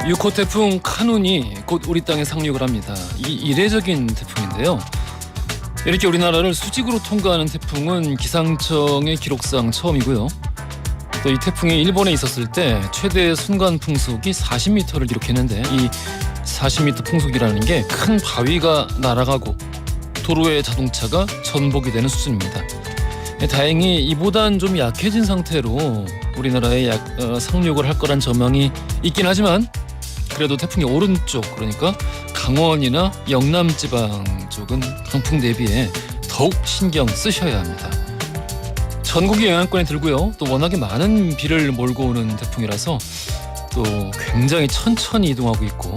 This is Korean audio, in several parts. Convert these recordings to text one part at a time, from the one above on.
6호 태풍 카눈이 곧 우리 땅에 상륙을 합니다. 이 이례적인 태풍인데요. 이렇게 우리나라를 수직으로 통과하는 태풍은 기상청의 기록상 처음이고요. 또 이 태풍이 일본에 있었을 때 최대 순간 풍속이 40m를 기록했는데 이 40m 풍속이라는 게 큰 바위가 날아가고 도로의 자동차가 전복이 되는 수준입니다. 다행히 이보단 좀 약해진 상태로 우리나라에 상륙을 할 거란 전망이 있긴 하지만 그래도 태풍의 오른쪽, 그러니까 강원이나 영남 지방 쪽은 강풍 대비에 더욱 신경 쓰셔야 합니다. 전국이 영향권에 들고요. 또 워낙에 많은 비를 몰고 오는 태풍이라서 또 굉장히 천천히 이동하고 있고,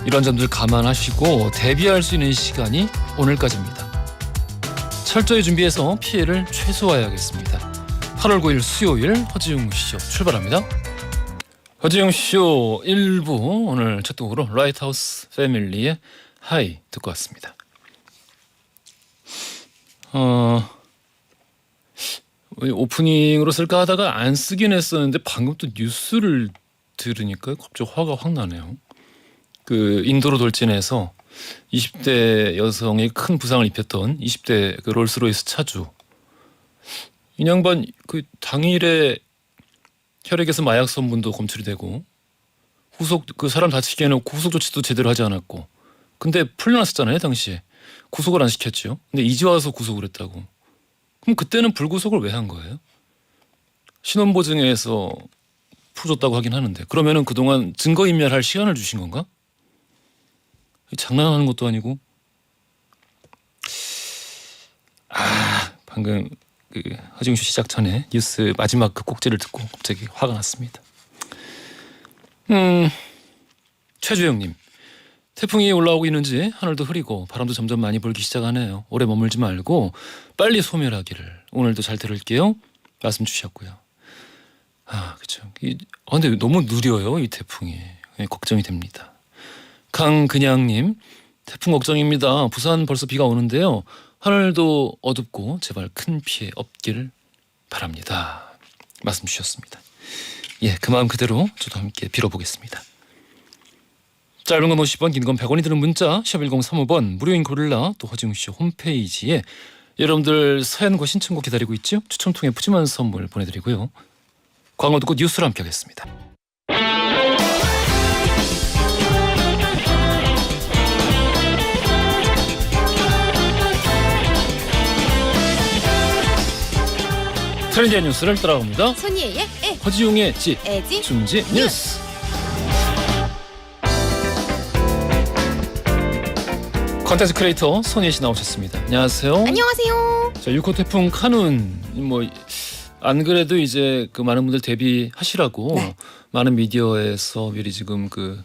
이런 점들 감안하시고 대비할 수 있는 시간이 오늘까지입니다. 철저히 준비해서 피해를 최소화해야겠습니다. 8월 9일 수요일 허지웅 쇼 출발합니다. 허지웅 쇼 1부 오늘 첫 곡으로 라이트하우스 패밀리의 하이 듣고 왔습니다. 오프닝으로 쓸까 하다가 안 쓰긴 했었는데 방금 또 뉴스를 들으니까 갑자기 화가 확 나네요. 그 인도로 돌진해서 20대 여성이 큰 부상을 입혔던 20대 그 롤스로이스 차주, 이 양반 그 당일에 혈액에서 마약 성분도 검출이 되고 후속 그 사람 다치게 해놓고 후속 조치도 제대로 하지 않았고, 근데 풀려났었잖아요 당시에. 구속을 안 시켰죠. 근데 이제 와서 구속을 했다고. 그럼 그때는 불구속을 왜 한 거예요? 신원보증에서 풀어줬다고 하긴 하는데, 그러면은 그동안 증거인멸할 시간을 주신 건가? 장난하는 것도 아니고. 방금 그 허지웅 씨 시작 전에 뉴스 마지막 그 꼭지를 듣고 갑자기 화가 났습니다. 최주영님, 태풍이 올라오고 있는지 하늘도 흐리고 바람도 점점 많이 불기 시작하네요. 오래 머물지 말고 빨리 소멸하기를 오늘도 잘 들을게요 말씀 주셨고요. 그렇죠. 근데 너무 느려요 이 태풍이. 걱정이 됩니다. 강근양님, 태풍 걱정입니다. 부산 벌써 비가 오는데요. 하늘도 어둡고 제발 큰 피해 없기를 바랍니다 말씀 주셨습니다. 그 마음 그대로 저도 함께 빌어보겠습니다. 짧은 건 50원, 긴 건 100원이 드는 문자 샵 1035번, 무료인 고릴라, 또 허지웅쇼 홈페이지에 여러분들 사연과 신청곡 기다리고 있죠. 추첨 통해 푸짐한 선물 보내드리고요. 광고 듣고 뉴스로 함께 하겠습니다. 트렌디한 뉴스를 따라갑니다. 손예의 에, 허지웅의 지, 에지 중지 뉴스. 컨텐츠 크리에이터 손예 씨 나오셨습니다. 안녕하세요. 안녕하세요. 자, 6호 태풍 카눈, 안 그래도 이제 그 많은 분들 대비하시라고 많은 미디어에서 미리 지금 그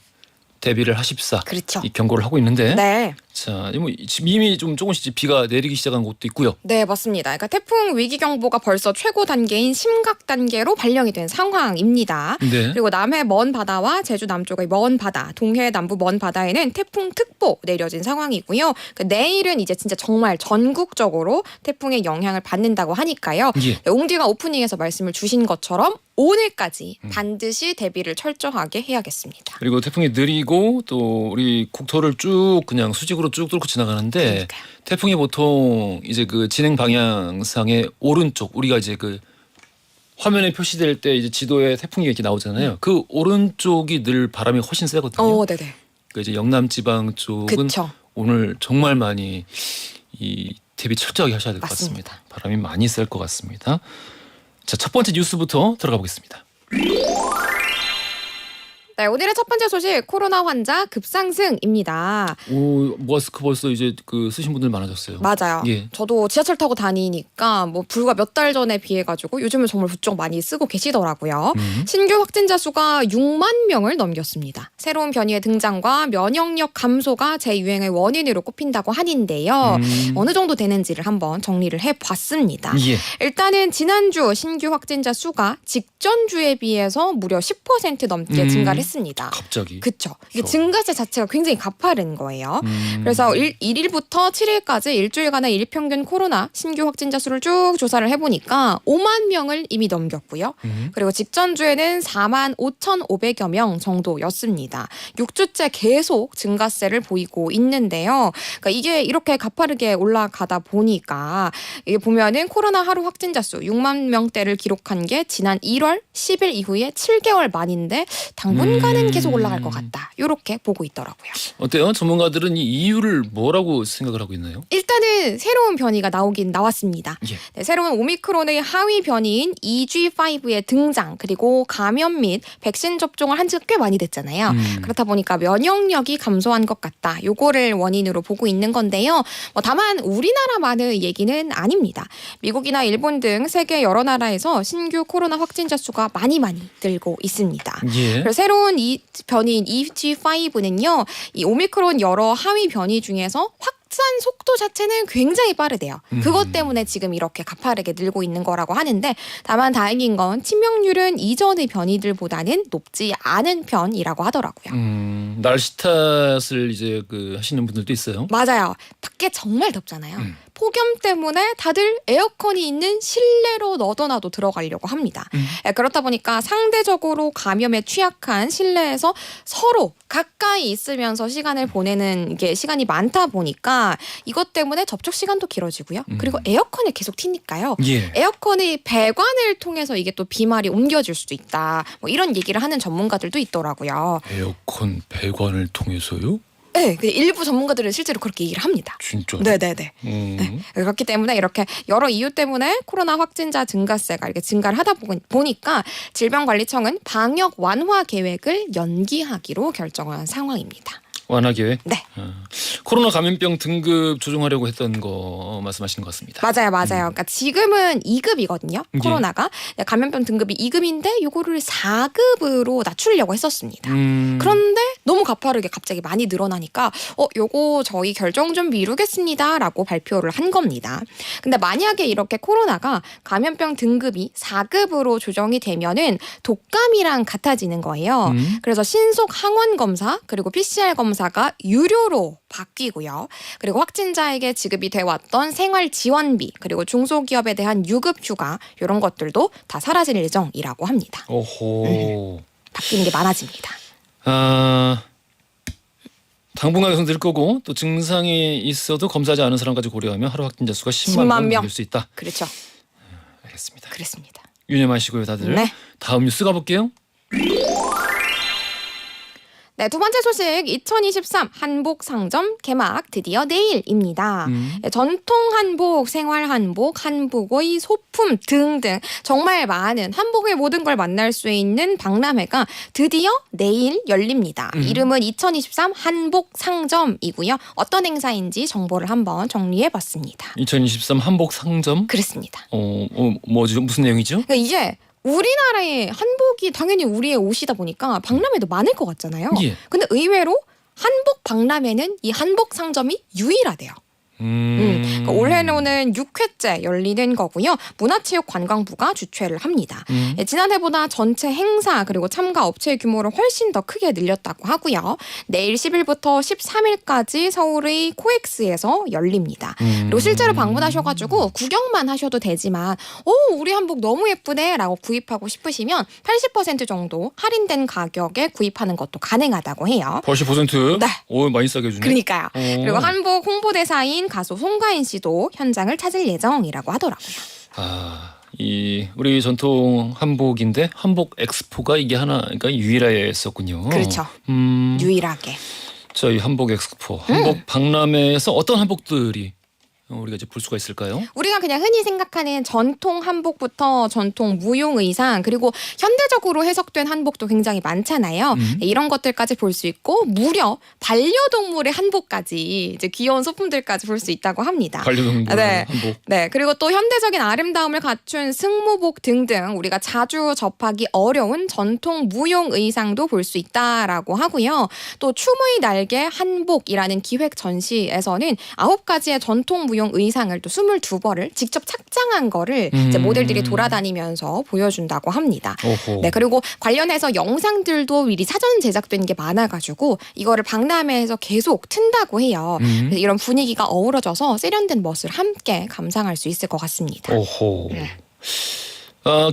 대비를 하십사, 그렇죠. 이 경고를 하고 있는데, 네. 자, 지금 이미 좀 조금씩 비가 내리기 시작한 곳도 있고요. 네, 맞습니다. 그러니까 태풍 위기 경보가 벌써 최고 단계인 심각 단계로 발령이 된 상황입니다. 네. 그리고 남해 먼 바다와 제주 남쪽의 먼 바다, 동해 남부 먼 바다에는 태풍 특보 내려진 상황이고요. 내일은 이제 진짜 정말 전국적으로 태풍의 영향을 받는다고 하니까요. 옹디가 오프닝에서 말씀을 주신 것처럼 오늘까지 반드시 대비를 철저하게 해야겠습니다. 그리고 태풍이 느리고 또 우리 국토를 쭉 그냥 수직으로 쭉 뚫고 지나가는데, 그러니까요. 태풍이 보통 이제 그 진행 방향상의 오른쪽, 우리가 이제 그 화면에 표시될 때 이제 지도에 태풍이 이렇게 나오잖아요. 그 오른쪽이 늘 바람이 훨씬 세거든요. 네네. 그러니까 이제 영남 지방 쪽은 그쵸. 오늘 정말 많이 이 대비 철저하게 하셔야 될 것 같습니다. 맞습니다. 바람이 많이 셀 것 같습니다. 자, 첫 번째 뉴스부터 들어가 보겠습니다. 네, 오늘의 첫 번째 소식, 코로나 환자 급상승입니다. 마스크 벌써 이제 그 쓰신 분들 많아졌어요. 맞아요. 예. 저도 지하철 타고 다니니까 불과 몇 달 전에 비해 가지고 요즘은 정말 부쩍 많이 쓰고 계시더라고요. 신규 확진자 수가 6만 명을 넘겼습니다. 새로운 변이의 등장과 면역력 감소가 재유행의 원인으로 꼽힌다고 하는데요. 어느 정도 되는지를 한번 정리를 해봤습니다. 일단은 지난주 신규 확진자 수가 직전주에 비해서 무려 10% 넘게 증가를 했습니다. 갑자기. 그렇죠. 이게 저. 증가세 자체가 굉장히 가파른 거예요. 그래서 1일부터 7일까지 일주일간의 일평균 코로나 신규 확진자 수를 쭉 조사를 해보니까 5만 명을 이미 넘겼고요. 그리고 직전 주에는 4만 5,500여 명 정도였습니다. 6주째 계속 증가세를 보이고 있는데요. 그러니까 이게 이렇게 가파르게 올라가다 보니까 이게 보면은 코로나 하루 확진자 수 6만 명대를 기록한 게 지난 1월 10일 이후에 7개월 만인데 당분간은 계속 올라갈 것 같다. 이렇게 보고 있더라고요. 어때요? 전문가들은 이 이유를 뭐라고 생각을 하고 있나요? 일단은 새로운 변이가 나오긴 나왔습니다. 예. 네, 새로운 오미크론의 하위 변이인 EG5의 등장 그리고 감염 및 백신 접종을 한 지가 꽤 많이 됐잖아요. 그렇다 보니까 면역력이 감소한 것 같다. 요거를 원인으로 보고 있는 건데요. 다만 우리나라만의 얘기는 아닙니다. 미국이나 일본 등 세계 여러 나라에서 신규 코로나 확진자 수가 많이 늘고 있습니다. 예. 그래서 새로운 이 변이인 EG5는요. 이 오미크론 여러 하위 변이 중에서 확산 속도 자체는 굉장히 빠르대요. 그것 때문에 지금 이렇게 가파르게 늘고 있는 거라고 하는데 다만 다행인 건 치명률은 이전의 변이들보다는 높지 않은 편이라고 하더라고요. 날씨 탓을 이제 하시는 분들도 있어요. 맞아요. 밖에 정말 덥잖아요. 폭염 때문에 다들 에어컨이 있는 실내로 너도나도 들어가려고 합니다. 그렇다 보니까 상대적으로 감염에 취약한 실내에서 서로 가까이 있으면서 시간을 보내는 게 시간이 많다 보니까 이것 때문에 접촉 시간도 길어지고요. 그리고 에어컨을 계속 트니까요. 예. 에어컨의 배관을 통해서 이게 또 비말이 옮겨질 수도 있다. 이런 얘기를 하는 전문가들도 있더라고요. 에어컨 배관을 통해서요? 네, 일부 전문가들은 실제로 그렇게 얘기를 합니다. 진짜. 네네네. 네. 그렇기 때문에 이렇게 여러 이유 때문에 코로나 확진자 증가세가 이렇게 증가를 하다 보니까 질병관리청은 방역 완화 계획을 연기하기로 결정한 상황입니다. 완화 계획? 네. 코로나 감염병 등급 조정하려고 했던 거 말씀하시는 것 같습니다. 맞아요. 그러니까 지금은 2급이거든요. 코로나가. 감염병 등급이 2급인데 요거를 4급으로 낮추려고 했었습니다. 그런데 너무 가파르게 갑자기 많이 늘어나니까 요거 저희 결정 좀 미루겠습니다라고 발표를 한 겁니다. 근데 만약에 이렇게 코로나가 감염병 등급이 4급으로 조정이 되면은 독감이랑 같아지는 거예요. 그래서 신속 항원 검사 그리고 PCR 검사가 유료로 바뀌고요. 그리고 확진자에게 지급이 돼왔던 생활 지원비 그리고 중소기업에 대한 유급 휴가 이런 것들도 다 사라질 예정이라고 합니다. 오호. 바뀌는 게 많아집니다. 당분간 계속 늘 거고 또 증상이 있어도 검사하지 않은 사람까지 고려하면 하루 확진자 수가 10만 명 넘길 수 있다. 그렇죠. 알겠습니다. 그렇습니다. 유념하시고요 다들. 네. 다음 뉴스 가볼게요. 네, 두 번째 소식 2023 한복 상점 개막 드디어 내일입니다. 전통 한복, 생활 한복, 한복의 소품 등등 정말 많은 한복의 모든 걸 만날 수 있는 박람회가 드디어 내일 열립니다. 이름은 2023 한복 상점이고요. 어떤 행사인지 정보를 한번 정리해봤습니다. 2023 한복 상점? 그렇습니다. 뭐죠? 무슨 내용이죠? 그러니까 이제 우리나라의 한복이 당연히 우리의 옷이다 보니까 박람회도 많을 것 같잖아요. 예. 근데 의외로 한복 박람회는 이 한복 상점이 유일하대요. 그러니까 올해로는 6회째 열리는 거고요. 문화체육관광부가 주최를 합니다. 지난해보다 전체 행사 그리고 참가 업체 규모를 훨씬 더 크게 늘렸다고 하고요. 내일 10일부터 13일까지 서울의 코엑스에서 열립니다. 그리고 실제로 방문하셔가지고 구경만 하셔도 되지만 우리 한복 너무 예쁘네 라고 구입하고 싶으시면 80% 정도 할인된 가격에 구입하는 것도 가능하다고 해요. 80%? 네. 오, 많이 싸게 주네. 그러니까요. 그리고 한복 홍보대사인 가수 송가인 씨도 현장을 찾을 예정이라고 하더라고요. 우리 전통 한복인데 한복 엑스포가 이게 하나가 유일했었군요. 그렇죠. 유일하게. 저희 한복 엑스포, 한복 박람회에서 어떤 한복들이 우리가 이제 볼 수가 있을까요? 우리가 그냥 흔히 생각하는 전통 한복부터 전통 무용 의상 그리고 현대적으로 해석된 한복도 굉장히 많잖아요. 이런 것들까지 볼 수 있고 무려 반려동물의 한복까지 이제 귀여운 소품들까지 볼 수 있다고 합니다. 반려동물 네. 한복. 네. 그리고 또 현대적인 아름다움을 갖춘 승무복 등등 우리가 자주 접하기 어려운 전통 무용 의상도 볼 수 있다라고 하고요. 또 춤의 날개 한복이라는 기획 전시에서는 9가지의 전통 무용 전시용 의상을 또 22벌을 직접 착장한 거를 이제 모델들이 돌아다니면서 보여준다고 합니다. 오호. 네, 그리고 관련해서 영상들도 미리 사전 제작된 게 많아가지고 이거를 박람회에서 계속 튼다고 해요. 그래서 이런 분위기가 어우러져서 세련된 멋을 함께 감상할 수 있을 것 같습니다. 오호. 네.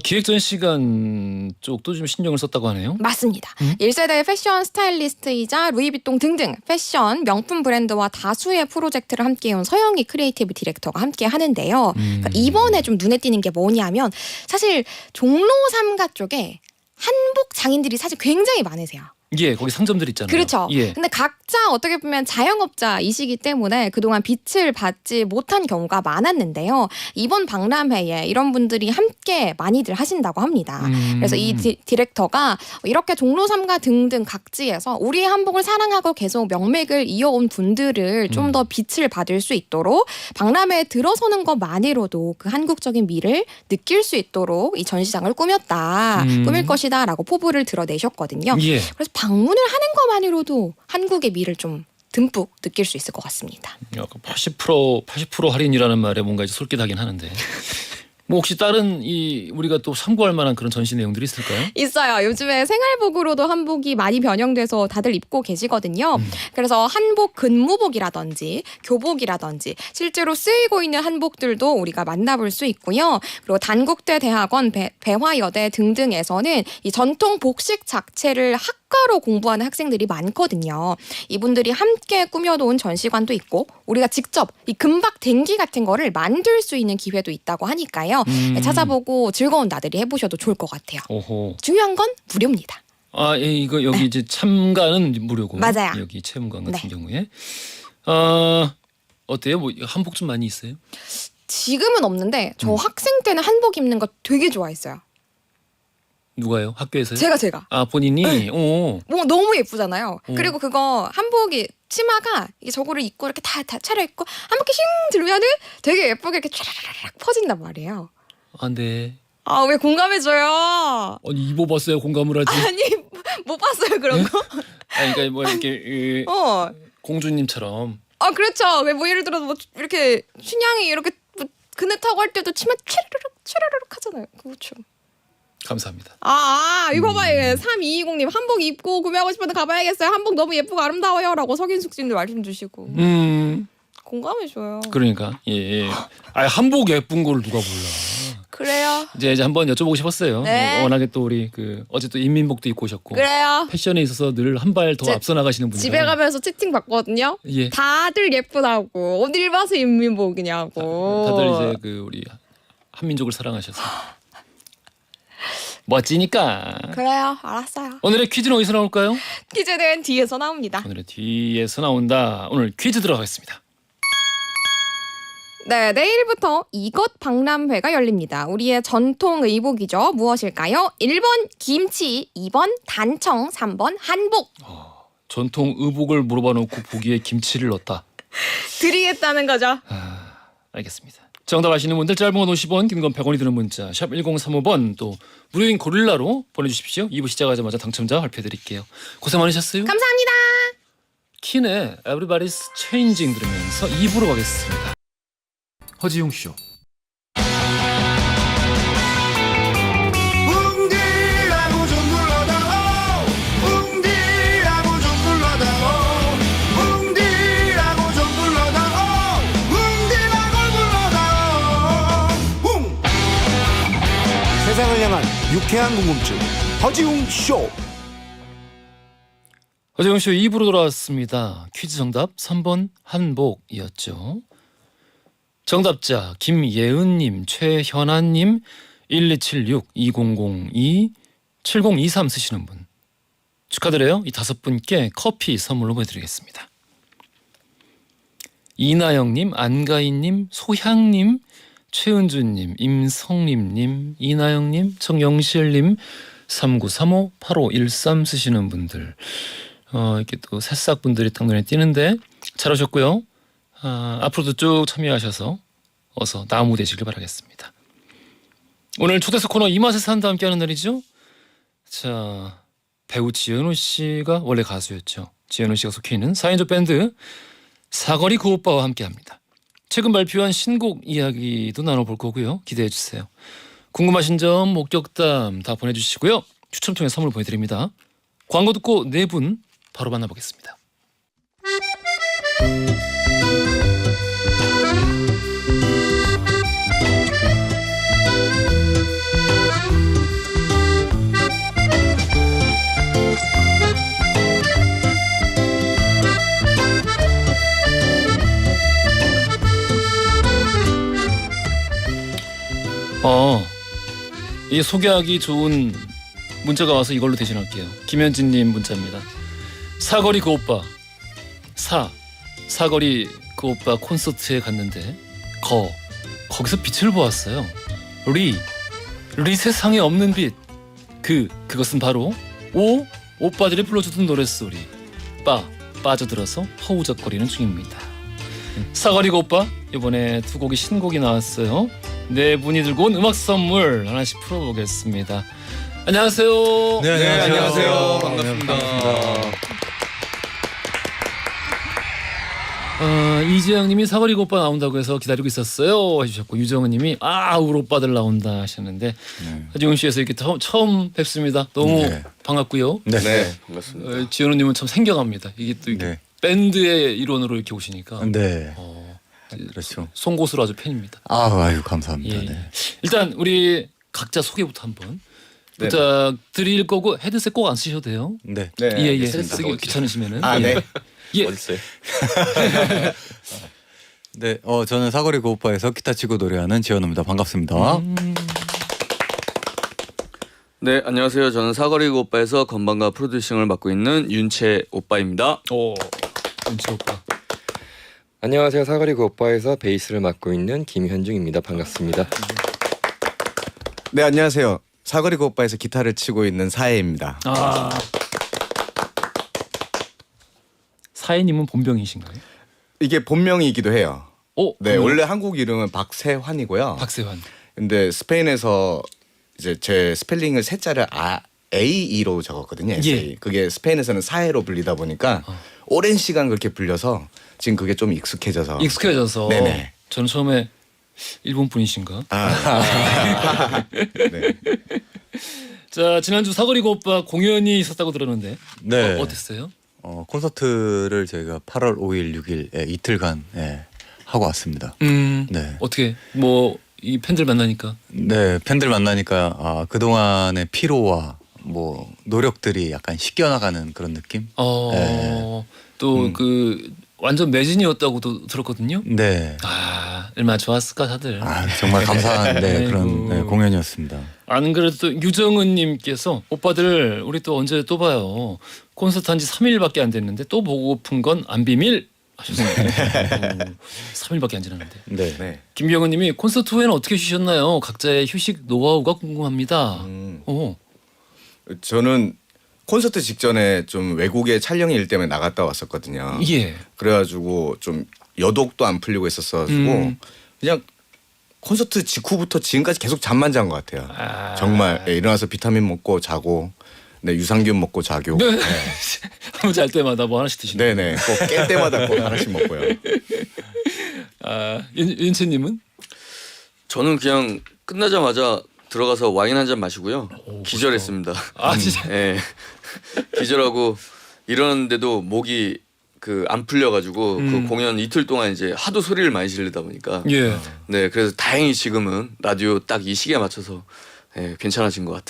기획전 시간 쪽도 좀 신경을 썼다고 하네요. 맞습니다. 1세대 패션 스타일리스트이자 루이비통 등등 패션 명품 브랜드와 다수의 프로젝트를 함께해온 서영희 크리에이티브 디렉터가 함께 하는데요. 그러니까 이번에 좀 눈에 띄는 게 뭐냐면 사실 종로 3가 쪽에 한복 장인들이 사실 굉장히 많으세요. 예, 거기 상점들 있잖아요. 그렇죠. 예. 근데 각자 어떻게 보면 자영업자이시기 때문에 그동안 빛을 받지 못한 경우가 많았는데요. 이번 박람회에 이런 분들이 함께 많이들 하신다고 합니다. 그래서 이 디렉터가 이렇게 종로 3가 등등 각지에서 우리의 한복을 사랑하고 계속 명맥을 이어온 분들을 좀 더 빛을 받을 수 있도록 박람회에 들어서는 것만으로도 그 한국적인 미를 느낄 수 있도록 이 전시장을 꾸몄다. 꾸밀 것이다 라고 포부를 드러내셨거든요. 예. 그래서 방문을 하는 것만으로도 한국의 미를 좀 듬뿍 느낄 수 있을 것 같습니다. 약간 80% 할인이라는 말에 뭔가 이제 솔깃하긴 하는데. 뭐 혹시 다른 우리가 또 참고할 만한 그런 전시 내용들이 있을까요? 있어요. 요즘에 생활복으로도 한복이 많이 변형돼서 다들 입고 계시거든요. 그래서 한복 근무복이라든지 교복이라든지 실제로 쓰이고 있는 한복들도 우리가 만나볼 수 있고요. 그리고 단국대 대학원, 배화여대 등등에서는 이 전통 복식 자체를 학과로 공부하는 학생들이 많거든요. 이분들이 함께 꾸며놓은 전시관도 있고 우리가 직접 이 금박 댕기 같은 거를 만들 수 있는 기회도 있다고 하니까요. 찾아보고 즐거운 나들이 해보셔도 좋을 것 같아요. 오호. 중요한 건 무료입니다. 예, 이거 여기 이제 참가는 무료고. 맞아요. 여기 체험관 같은 네. 경우에. 어때요? 뭐 한복 좀 많이 있어요? 지금은 없는데 저 학생 때는 한복 입는 거 되게 좋아했어요. 누가요? 학교에서요? 제가. 본인이. 네. 오. 뭐 너무 예쁘잖아요. 그리고 그거 한복이 치마가 이게 저거를 입고 이렇게 다 차려입고 한 바퀴 슝 들면은 되게 예쁘게 이렇게 촤라라락 퍼진단 말이에요. 네. 아, 왜 공감해줘요? 아니 입어봤어요. 공감을 하지. 아니 못 봤어요 그런 거. 그러니까 뭐 이렇게 공주님처럼. 그렇죠. 왜 뭐 예를 들어서 뭐 이렇게 춘향이 이렇게 뭐 그네 타고 할 때도 치마 촤르륵 하잖아요. 그렇죠. 감사합니다. 이거 봐봐요. 3220님 한복 입고 구매하고 싶은데 가봐야겠어요. 한복 너무 예쁘고 아름다워요. 라고 석인숙 씨도 말씀 주시고. 공감해줘요. 그러니까 예. 한복 예쁜 걸 누가 몰라. 그래요. 이제 한번 여쭤보고 싶었어요. 네. 워낙에 또 우리 어제 또 인민복도 입고 오셨고. 그래요. 패션에 있어서 늘 한 발 더 앞서 나가시는 분들. 집에 가면서 채팅 받거든요. 예. 다들 예쁘다고. 어딜 봐서 인민복이냐고. 다들 이제 우리 한민족을 사랑하셔서. 멋지니까. 그래요. 알았어요. 오늘의 퀴즈는 어디서 나올까요? 퀴즈는 뒤에서 나옵니다. 오늘의 뒤에서 나온다. 오늘 퀴즈 들어가겠습니다. 네, 내일부터 이것 박람회가 열립니다. 우리의 전통 의복이죠. 무엇일까요? 1번 김치, 2번 단청, 3번 한복. 전통 의복을 물어봐 놓고 보기에 김치를 넣었다. 드리겠다는 거죠. 알겠습니다. 정답 아시는 분들 짧은 건 50원, 긴 건 100원이 드는 문자 샵 1035번 또 무료인 고릴라로 보내주십시오. 2부 시작하자마자 당첨자 발표해드릴게요. 고생 많으셨어요. 감사합니다. 킨의 Everybody's Changing 들으면서 2부로 가겠습니다. 허지용 쇼. 웅디라고 좀 불러다오 웅디라고 좀 불러다오 웅디라고 좀 불러다오 웅디라고 불러다오 세상을 향한 유쾌한 궁금증 허지웅 쇼. 허지용 쇼 2부로 돌아왔습니다. 퀴즈 정답 3번 한복이었죠. 정답자 김예은님, 최현아님, 1276, 2002, 7023 쓰시는 분 축하드려요. 이 5분께 커피 선물로 보내드리겠습니다. 이나영님, 안가인님, 소향님, 최은주님, 임성림님, 이나영님, 정영실님, 3935, 8513 쓰시는 분들 이렇게 또 새싹분들이 딱 눈에 띄는데 잘 오셨고요. 앞으로도 쭉 참여하셔서 어서 나무 되시길 바라겠습니다. 오늘 초대석 코너 이 맛에 산다 함께하는 날이죠. 자, 배우 지현우 씨가 원래 가수였죠. 지현우 씨가 속해 있는 4인조 밴드 사거리 그 오빠와 함께합니다. 최근 발표한 신곡 이야기도 나눠볼 거고요. 기대해 주세요. 궁금하신 점, 목격담 다 보내주시고요. 추첨 통해 선물 보내드립니다. 광고 듣고 네 분 바로 만나보겠습니다. 이 소개하기 좋은 문자가 와서 이걸로 대신할게요. 김현진님 문자입니다. 사거리 그 오빠 사거리 그 오빠 콘서트에 갔는데 거기서 빛을 보았어요. 리 세상에 없는 빛. 그것은 바로 오빠들이 불러주던 노랫소리. 빠져들어서 허우적거리는 중입니다. 사거리 그 오빠 이번에 두 곡이 신곡이 나왔어요. 네 분이 들고 온 음악 선물 하나씩 풀어보겠습니다. 안녕하세요. 네, 안녕하세요. 반갑습니다. 이지영님이 사거리 그 오빠 나온다고 해서 기다리고 있었어요 해주셨고, 유정은님이 우리 오빠들 나온다 하셨는데, 하지웅 씨에서 이렇게 처음 뵙습니다. 너무 네. 반갑고요. 네, 반갑습니다. 지현우님은 참 생경합니다. 이게 또 이게 네. 밴드의 일원으로 이렇게 오시니까 네. 어, 그렇죠. 송곳으로 아주 팬입니다. 아유 감사합니다. 예. 네. 일단 우리 각자 소개부터 한번 네. 부탁드릴 거고, 헤드셋 꼭 안 쓰셔도 돼요. 네. 네, 예. 알겠습니다. 쓰기 귀찮으시면은. 아, 네. 예. 어딨어요? 네. 저는 사거리 그 오빠에서 기타 치고 노래하는 지현우입니다. 반갑습니다. 네, 안녕하세요. 저는 사거리 그 오빠에서 건반과 프로듀싱을 맡고 있는 윤채 오빠입니다. 윤채 오빠. 안녕하세요. 사거리 그 오빠에서 베이스를 맡고 있는 김현중입니다. 반갑습니다. 네, 안녕하세요. 사거리 그 오빠에서 기타를 치고 있는 사혜입니다. 사혜님은 본명이신가요? 이게 본명이기도 해요. 네, 그래요? 원래 한국 이름은 박세환이고요. 박세환. 근데 스페인에서 이제 제 스펠링을 세자를 AE로 적었거든요. SA. 예. 그게 스페인에서는 사혜로 불리다 보니까 오랜 시간 그렇게 불려서 지금 그게 좀 익숙해져서. 익숙해져서. 네네. 저는 처음에 일본 분이신가? 네. 자, 지난주 사거리 그 오빠 공연이 있었다고 들었는데 네. 어땠어요? 콘서트를 저희가 8월 5일, 6일 이틀간 하고 왔습니다. 네. 어떻게 이 팬들 만나니까 네. 팬들 만나니까 그동안의 피로와 노력들이 약간 씻겨나가는 그런 느낌? 또 완전 매진이었다고도 들었거든요. 네. 얼마나 좋았을까 다들. 정말 감사한 아이고. 그런 공연이었습니다. 안 그래도 또 유정은님께서 오빠들 우리 또 언제 또 봐요. 콘서트 한 지 3일밖에 안 됐는데 또 보고픈 건 안 비밀 하셨습니다. 3일밖에 안 지났는데. 네. 네. 김병은님이 콘서트 후에는 어떻게 쉬셨나요? 각자의 휴식 노하우가 궁금합니다. 저는 콘서트 직전에 좀 외국에 촬영 일 때문에 나갔다 왔었거든요. 예. 그래가지고 좀 여독도 안 풀리고 있었어가지고 그냥 콘서트 직후부터 지금까지 계속 잠만 잔 것 같아요. 정말 일어나서 비타민 먹고 자고, 네, 유산균 먹고 자고. 네. 한번 잘 때마다 뭐 하나씩 드시는. 네네. 꼭 깰 때마다 꼭 하나씩 먹고요. 윤채님은? 저는 그냥 끝나자마자 들어가서 와인 한 잔 마시고요. 기절했습니다. 진짜. 네. 기절하고 일어났는데도 목이 안 풀려가지고 그 공연 이틀 동안 이제 하도 소리를 많이 지르다 보니까 예. 네, 그래서 다행히 지금은 라디오 딱 이 시기에 맞춰서 괜찮아진 것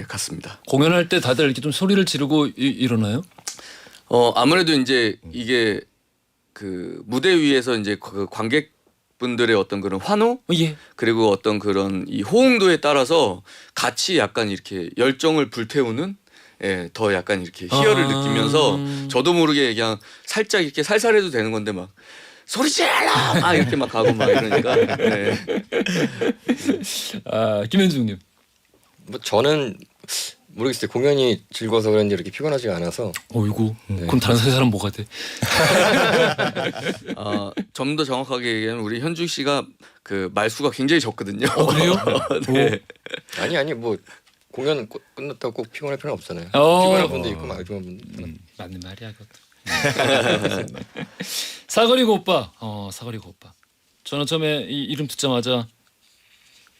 같습니다. 공연할 때 다들 이렇게 좀 소리를 지르고 일어나요? 아무래도 이제 이게 무대 위에서 이제 관객분들의 어떤 그런 환호 예. 그리고 어떤 그런 이 호응도에 따라서 같이 약간 이렇게 열정을 불태우는 더 약간 이렇게 희열을 느끼면서 저도 모르게 그냥 살짝 이렇게 살살해도 되는 건데 막 소리 질러 이렇게 막 가고 막 이러니까. 네. 김현중님. 저는 모르겠어요. 공연이 즐거워서 그런지 이렇게 피곤하지가 않아서. 어이구. 그럼 다른 세 사람 뭐가 돼? 좀 더 정확하게 얘기하면 우리 현중 씨가 말수가 굉장히 적거든요. 그래요? 네. 아니 공연 끝났다고 꼭 피곤할 필요는 없잖아요. 어. 피곤한 분도 있고 막 피곤한 분도. 맞는 말이야 그것도. 사거리 그 오빠. 사거리 그 오빠. 저는 처음에 이 이름 듣자마자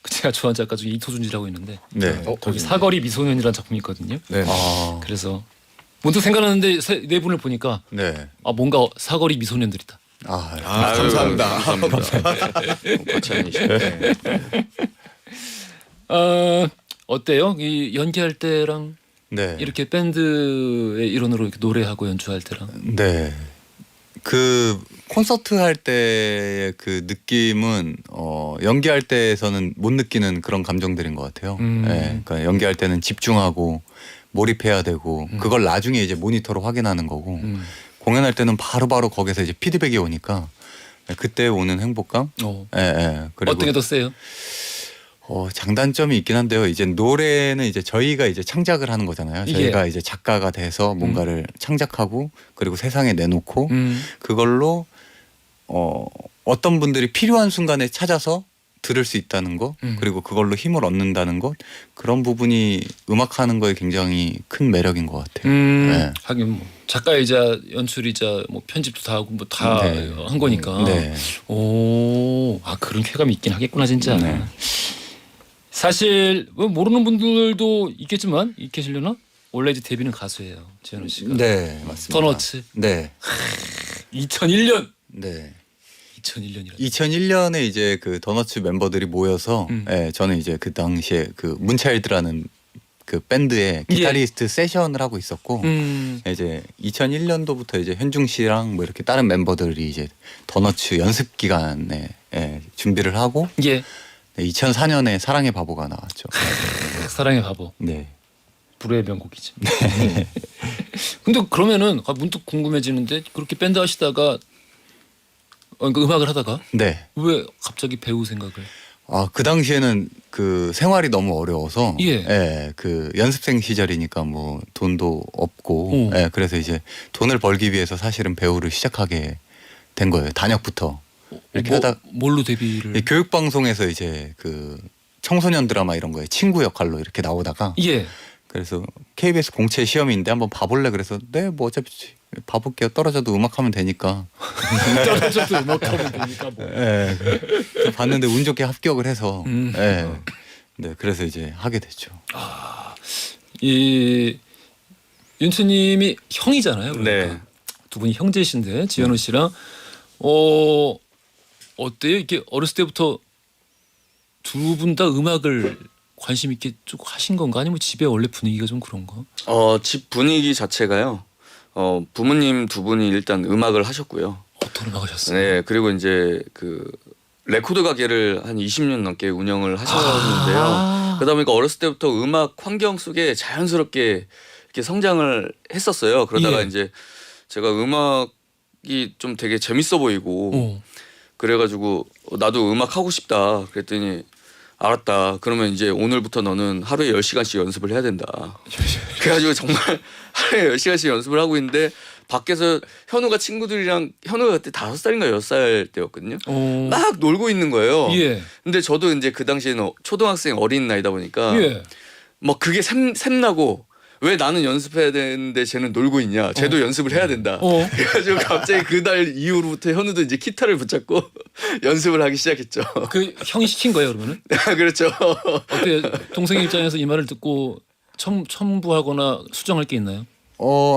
제가 좋아하는 작가 중에 이토준이라고 있는데 네. 거기 사거리 미소년이라는 작품이 있거든요. 네. 아, 그래서 문득 생각나는데 네 분을 보니까 네. 뭔가 사거리 미소년들이다. 아, 감사합니다. 거창이시네. 어때요? 이 연기할 때랑 네. 이렇게 밴드의 일원으로 이렇게 노래하고 연주할 때랑 네. 그 콘서트 할 때의 그 느낌은 연기할 때에서는 못 느끼는 그런 감정들인 것 같아요. 네, 그러니까 연기할 때는 집중하고 몰입해야 되고 그걸 나중에 이제 모니터로 확인하는 거고 공연할 때는 바로바로 거기서 이제 피드백이 오니까 그때 오는 행복감. 예, 예. 그리고 어떤 게 더 세요? 장단점이 있긴 한데요. 이제 노래는 이제 저희가 이제 창작을 하는 거잖아요. 저희가 이제 작가가 돼서 뭔가를 창작하고 그리고 세상에 내놓고 그걸로 어떤 분들이 필요한 순간에 찾아서 들을 수 있다는 거 그리고 그걸로 힘을 얻는다는 것 그런 부분이 음악하는 거에 굉장히 큰 매력인 것 같아요. 네. 하긴 뭐 작가이자 연출이자 뭐 편집도 다 하고 뭐 다 한 거니까. 네. 그런 쾌감이 있긴 하겠구나 진짜. 네. 사실 뭐 모르는 분들도 있겠지만 계시려나? 원래 이제 데뷔는 가수예요, 지현우 씨가. 네, 맞습니다. 더너츠. 네. 2001년. 네. 2001년이라. 2001년에 이제 그 더너츠 멤버들이 모여서 저는 이제 그 당시에 그 문차일드라는 그 밴드의 기타리스트 세션을 하고 있었고 이제 2001년도부터 이제 현중 씨랑 뭐 이렇게 다른 멤버들이 이제 더너츠 연습 기간에 준비를 하고 2004년에 사랑의 바보가 나왔죠. 사랑의 바보. 네. 불후의 명곡이죠. 근데 그러면은 문득 궁금해지는데 그렇게 밴드 하시다가 그러니까 음악을 하다가 네. 왜 갑자기 배우 생각을? 그 당시에는 그 생활이 너무 어려워서 그 연습생 시절이니까 뭐 돈도 없고 그래서 이제 돈을 벌기 위해서 사실은 배우를 시작하게 된 거예요. 단역부터 이렇게 하다 뭘로 데뷔를? 교육 방송에서 이제 그 청소년 드라마 이런 거에 친구 역할로 이렇게 나오다가 그래서 KBS 공채 시험인데 한번 봐볼래 그래서 네 뭐 어차피 봐볼게요. 떨어져도 음악하면 되니까. 떨어져도 음악하면 되니까 뭐. 봤는데 운 좋게 합격을 해서 네, 그래서 이제 하게 됐죠. 이 윤수님이 형이잖아요. 그러니까. 네. 두 분이 형제신데 지현우 씨랑 어때요? 이렇게 어렸을 때부터 두 분 다 음악을 관심 있게 쭉 하신 건가? 아니면 집에 원래 분위기가 좀 그런가? 집 분위기 자체가요. 부모님 두 분이 일단 음악을 하셨고요. 어떤 음악 하셨어요? 네, 그리고 이제 그 레코드 가게를 한 20년 넘게 운영을 하셨는데요. 그러다 보니까 어렸을 때부터 음악 환경 속에 자연스럽게 이렇게 성장을 했었어요. 그러다가 이제 제가 음악이 좀 되게 재밌어 보이고 그래가지고 나도 음악 하고 싶다. 그랬더니 알았다. 그러면 이제 오늘부터 너는 하루에 10시간씩 연습을 해야 된다. 그래가지고 정말 하루에 10시간씩 연습을 하고 있는데 밖에서 현우가 친구들이랑 현우가 그때 5살인가 6살 때였거든요. 막 놀고 있는 거예요. 근데 저도 이제 그 당시에는 초등학생 어린 나이다 보니까 막 그게 샘나고 왜 나는 연습해야 되는데 쟤는 놀고 있냐. 쟤도 연습을 해야 된다. 그래가지고 갑자기 그날 이후로부터 현우도 이제 기타를 붙잡고 연습을 하기 시작했죠. 그 형이 시킨 거예요 그러면은? 그렇죠. 어때 동생 입장에서 이 말을 듣고 첨부하거나 수정할 게 있나요?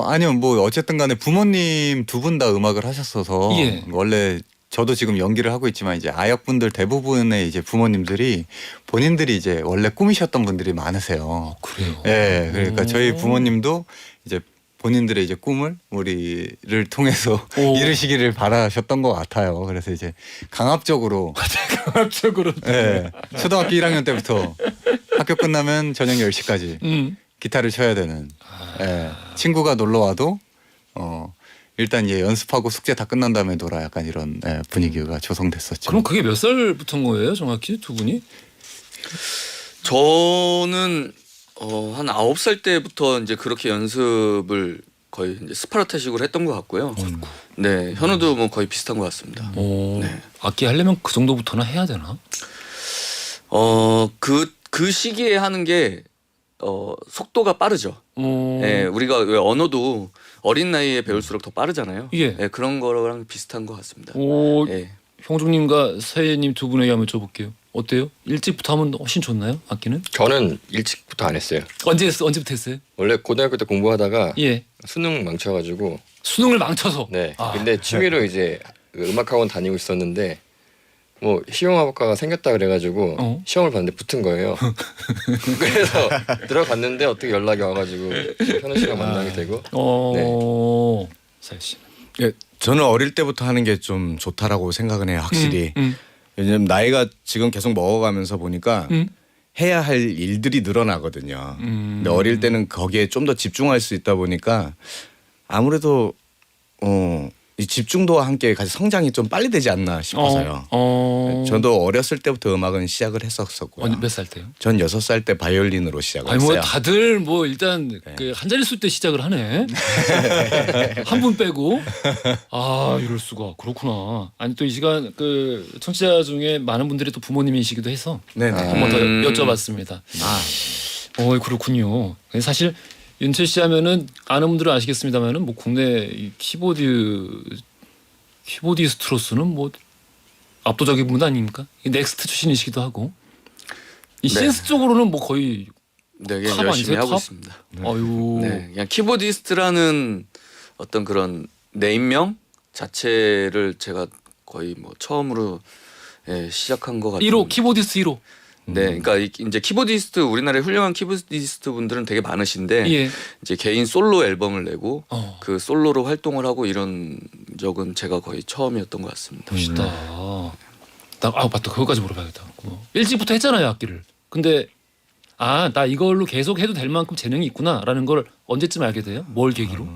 아니요 뭐 어쨌든 간에 부모님 두 분 다 음악을 하셨어서 원래 저도 지금 연기를 하고 있지만 이제 아역분들 대부분의 이제 부모님들이 본인들이 이제 원래 꿈이셨던 분들이 많으세요. 그래요? 네, 그러니까 저희 부모님도 이제 본인들의 이제 꿈을 우리를 통해서 이루시기를 바라셨던 것 같아요. 그래서 이제 강압적으로 초등학교 1학년 때부터 학교 끝나면 저녁 10시까지 기타를 쳐야 되는 친구가 놀러 와도 일단 연습하고 숙제 다 끝난 다음에 놀아 약간 이런 분위기가 조성됐었죠. 그럼 그게 몇 살부터인 거예요 정확히 두 분이? 저는 한 9살 때부터 이제 그렇게 연습을 거의 이제 스파르타식으로 했던 것 같고요. 네, 현우도 뭐 거의 비슷한 것 같습니다. 네. 악기 하려면 그 정도부터나 해야 되나? 그 시기에 하는 게 속도가 빠르죠. 네, 우리가 왜 언어도 어린 나이에 배울수록 더 빠르잖아요. 네, 그런 거랑 비슷한 것 같습니다. 형중님과 서예님 두 분에게 한번 줘볼게요. 어때요? 일찍부터 하면 훨씬 좋나요? 악기는? 저는 일찍부터 안 했어요. 언제부터 했어요? 원래 고등학교 때 공부하다가 예. 수능 망쳐가지고 수능을 망쳐서. 네. 아. 근데 취미로 이제 그 음악학원 다니고 있었는데 뭐 실용음악과가 생겼다 그래가지고 시험을 봤는데 붙은 거예요. 그래서 들어갔는데 어떻게 연락이 와가지고 현우 씨가 만나게 되고. 서예 씨. 예, 저는 어릴 때부터 하는 게 좀 좋다라고 생각은 해요. 확실히. 왜냐면 나이가 지금 계속 먹어가면서 보니까 해야 할 일들이 늘어나거든요. 근데 어릴 때는 거기에 좀 더 집중할 수 있다 보니까 아무래도 이 집중도와 함께 같이 성장이 좀 빨리 되지 않나 싶어서요. 저도 어렸을 때부터 음악은 시작을 했었고요. 몇 살 때요? 전 6살 때 바이올린으로 시작을 아니 했어요. 뭐 다들 뭐 일단 네. 그 한 자릿수 때 시작을 하네. 한 분 빼고. 아 이럴 수가. 그렇구나. 아니 또 이 시간 그 청취자 중에 많은 분들이 또 부모님이시기도 해서 네네. 한 번 더 여쭤봤습니다. 그렇군요. 사실 윤채 씨 하면은 아는 분들은 아시겠습니다만은 뭐 국내 이 키보디스트로서는 뭐 압도적인 분 아닙니까? 이 넥스트 출신이시기도 하고 이 네. 신스 쪽으로는 뭐 거의 네, 그냥 탑 열심히 아니세요? 하고 탑? 있습니다. 아유. 네, 그냥 키보디스트라는 어떤 그런 네임명 자체를 제가 거의 뭐 처음으로 시작한 것 같아요. 1호 키보디스트 1호. 네, 그러니까 이제 키보디스트 우리나라에 훌륭한 키보디스트 분들은 되게 많으신데 예. 이제 개인 솔로 앨범을 내고 어. 그 솔로로 활동을 하고 이런 적은 제가 거의 처음이었던 것 같습니다. 멋있다. 맞다. 그거까지 물어봐야겠다. 일찍부터 했잖아요 악기를. 근데 나 이걸로 계속 해도 될 만큼 재능이 있구나라는 걸 언제쯤 알게 돼요? 뭘 계기로?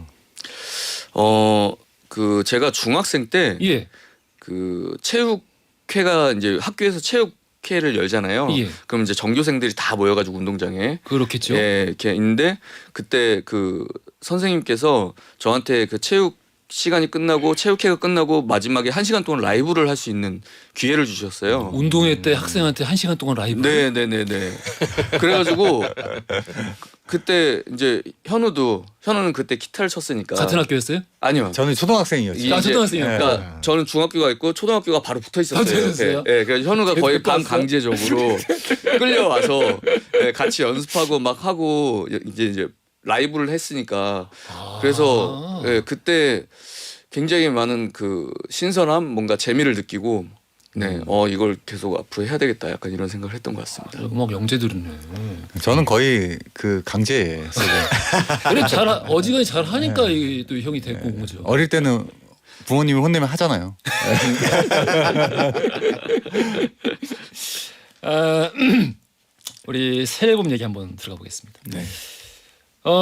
그 제가 중학생 때 예. 그 체육회가 이제 학교에서 체육회를 열잖아요. 예. 그럼 이제 전교생들이 다 모여가지고 운동장에 그렇겠죠. 예, 이렇게 있는데 그때 그 선생님께서 저한테 그 체육 시간이 끝나고 체육회가 끝나고 마지막에 1시간 동안 라이브를 할 수 있는 기회를 주셨어요. 운동회 때 학생한테 1시간 동안 라이브. 네네네네. 그래가지고 그때 이제 현우는 그때 기타를 쳤으니까. 같은 학교였어요? 아니요. 저는 초등학생이었죠. 이제- 초등학생이었구나. 그러니까 저는 중학교가 있고 초등학교가 바로 붙어 있었어요. 붙어 있었어요? 옆에. 예, 그래서 현우가 거의 계속 붙었어? 반강제적으로 끌려와서 같이 연습하고 막 하고 이제 라이브를 했으니까 그래서 그때 굉장히 많은 그 신선함, 뭔가 재미를 느끼고 이걸 계속 앞으로 해야 되겠다 약간 이런 생각을 했던 것 같습니다. 음악 영재들이네. 저는 거의 그 강제예요. 그래 어지간히 잘 하니까 이게 또 형이 데리고 온 거죠. 어릴 때는 부모님이 혼내면 하잖아요. 우리 새 앨범 얘기 한번 들어가 보겠습니다.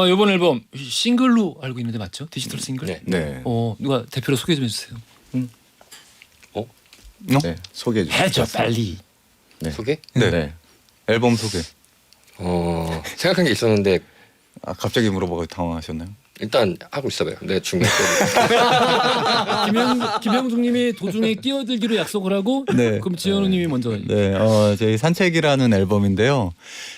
이번 앨범 싱글로 알고 있는데 맞죠? 디지털 싱글? 네. 네. 누가 대표로 소개 좀 해주세요. 네. 소개해 주세요. 해줘 빨리. 네. 소개? 네. 앨범 소개. 생각한 게 있었는데 갑자기 물어보고 당황하셨나요? 일단 하고 있어봐요. 네, 중간에. 김영중님이 도중에 끼어들기로 약속을 하고 네. 그럼 지현우님이 먼저. 네, 저희 산책이라는 앨범인데요.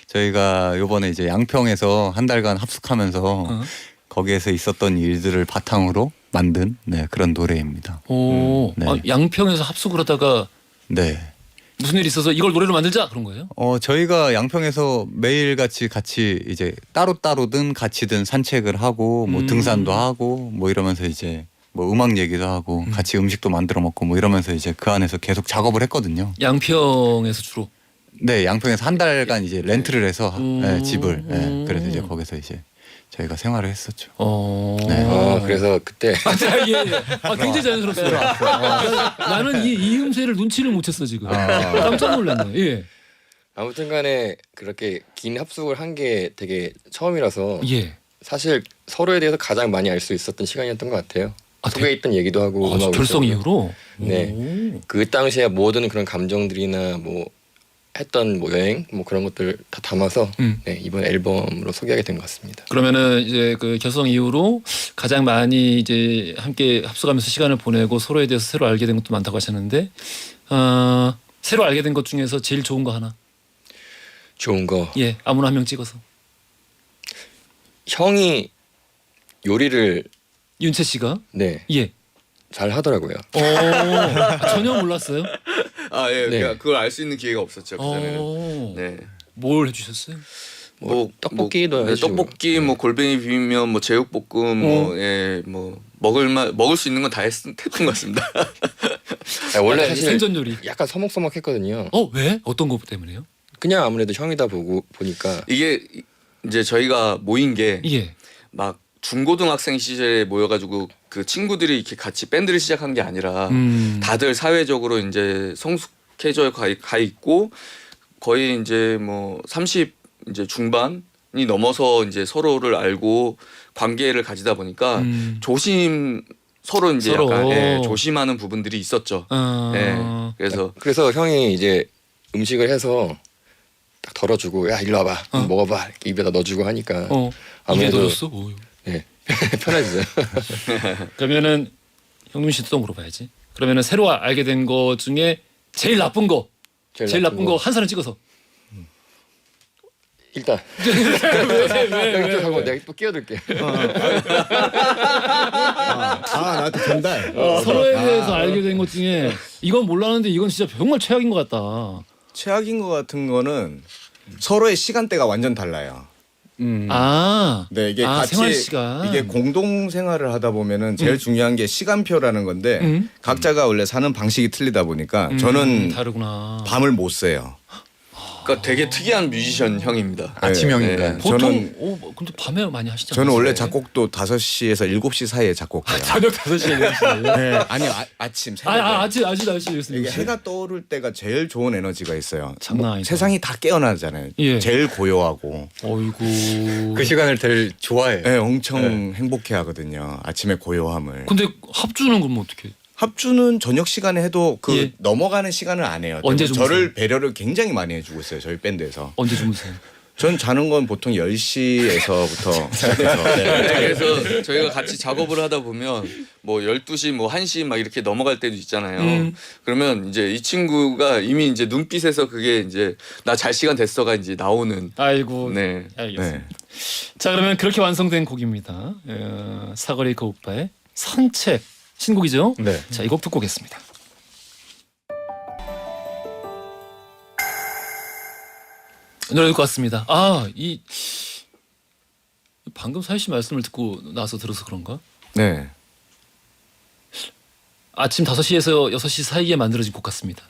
저희가 요번에 이제 양평에서 한 달간 합숙하면서 거기에서 있었던 일들을 바탕으로 만든 그런 노래입니다. 네. 양평에서 합숙을 하다가 네. 무슨 일이 있어서 이걸 노래로 만들자 그런 거예요? 저희가 양평에서 매일 같이 이제 따로든 같이든 산책을 하고 뭐 등산도 하고 뭐 이러면서 이제 뭐 음악 얘기도 하고 같이 음식도 만들어 먹고 뭐 이러면서 이제 그 안에서 계속 작업을 했거든요. 양평에서 주로. 네, 양평에서 한 달간 이제 렌트를 해서 집을 그래서 이제 거기서 이제 저희가 생활을 했었죠. 네. 그래서 그때 예. 굉장히 자연스럽어요. 나는 이 음새를 눈치를 못 챘어 지금. 깜짝 놀랐네. 예. 아무튼간에 그렇게 긴 합숙을 한 게 되게 처음이라서 예. 사실 서로에 대해서 가장 많이 알 수 있었던 시간이었던 것 같아요. 속에 있던 얘기도 하고 음악을 별성 있었고요. 이후로. 네. 그 당시에 모든 그런 감정들이나 뭐 했던 뭐 여행 뭐 그런 것들 다 담아서 이번 앨범으로 소개하게 된 것 같습니다. 그러면은 이제 그 결성 이후로 가장 많이 이제 함께 합숙하면서 시간을 보내고 서로에 대해서 새로 알게 된 것도 많다고 하셨는데 새로 알게 된 것 중에서 제일 좋은 거 하나. 좋은 거. 예, 아무나 한 명 찍어서. 형이 요리를 윤채 씨가. 네. 예. 잘 하더라고요. 전혀 몰랐어요. 아 예, 네. 그러니까 그걸 알 수 있는 기회가 없었죠 그 전에는. 네. 뭘 해주셨어요? 떡볶이도 해주고. 떡볶이, 뭐 골뱅이 비빔면, 뭐 제육볶음, 뭐 먹을 수 있는 건 다 했던 것 같습니다. 원래 사실 생전 요리. 약간 서먹서먹했거든요. 왜? 어떤 거 때문에요? 그냥 아무래도 형이다 보니까 이게 이제 저희가 모인 게 예. 막 중고등학생 시절에 모여가지고 그 친구들이 이렇게 같이 밴드를 시작한 게 아니라 다들 사회적으로 이제 성숙해져 가 있고 거의 이제 뭐 30 이제 중반이 넘어서 이제 서로를 알고 관계를 가지다 보니까 서로 이제 서로. 약간 조심하는 부분들이 있었죠. 그래서 형이 이제 음식을 해서 딱 덜어주고 야 일로 와봐 먹어봐 이렇게 입에다 넣어주고 하니까 입에 아무래도 넣어줬어? 네 편해지죠. 그러면은 형민 씨도 또 물어봐야지. 그러면은 새로 알게 된 거 중에 제일 나쁜 거, 제일 나쁜 거 한 사람 찍어서. 일단 왜? 하고 내가 또 끼어들게. 나한테 전달. 서로에 대해서 알게 된 것 중에 이건 몰랐는데 이건 진짜 정말 최악인 것 같다. 최악인 것 같은 거는 서로의 시간대가 완전 달라요. 네, 이게 같이 생활 시간. 이게 공동 생활을 하다 보면은 제일 중요한 게 시간표라는 건데 각자가 원래 사는 방식이 틀리다 보니까 저는 다르구나. 밤을 못 새요. 그러니까 되게 특이한 뮤지션 형입니다. 아침형인가요? 보통 근데 밤에 많이 하시잖아요. 저는 원래 작곡도 5시에서 7시 사이에 작곡해요. 저녁 5시에 네, 아니 아침 새벽에. 아침 이게 해가 떠오를 때가 제일 좋은 에너지가 있어요. 장난 아니다. 세상이 다 깨어나잖아요. 예. 제일 고요하고. 어이구. 그 시간을 제일 좋아해요. 네, 엄청 행복해 하거든요. 아침의 고요함을. 근데 합주는 그럼 어떻게? 합주는 저녁 시간에 해도 그 예. 넘어가는 시간을 안 해요. 언제 주무세요? 저를 배려를 굉장히 많이 해주고 있어요. 저희 밴드에서. 언제 주무세요? 전 자는 건 보통 10시에서부터 시작해서. 그래서 저희가 같이 작업을 하다 보면 뭐 12시 뭐 1시 막 이렇게 넘어갈 때도 있잖아요. 그러면 이제 이 친구가 이미 이제 눈빛에서 그게 이제 나 잘 시간 됐어가 이제 나오는. 아이고. 네. 알겠습니다. 네. 자 그러면 그렇게 완성된 곡입니다. 사거리 그 오빠의 산책 신곡이죠. 네. 자 이 곡 듣고 오겠습니다. 노래 듣고 왔습니다. 이 방금 사희 씨 말씀을 듣고 나서 들어서 그런가? 네. 아침 5시에서 6시 사이에 만들어진 곡 같습니다.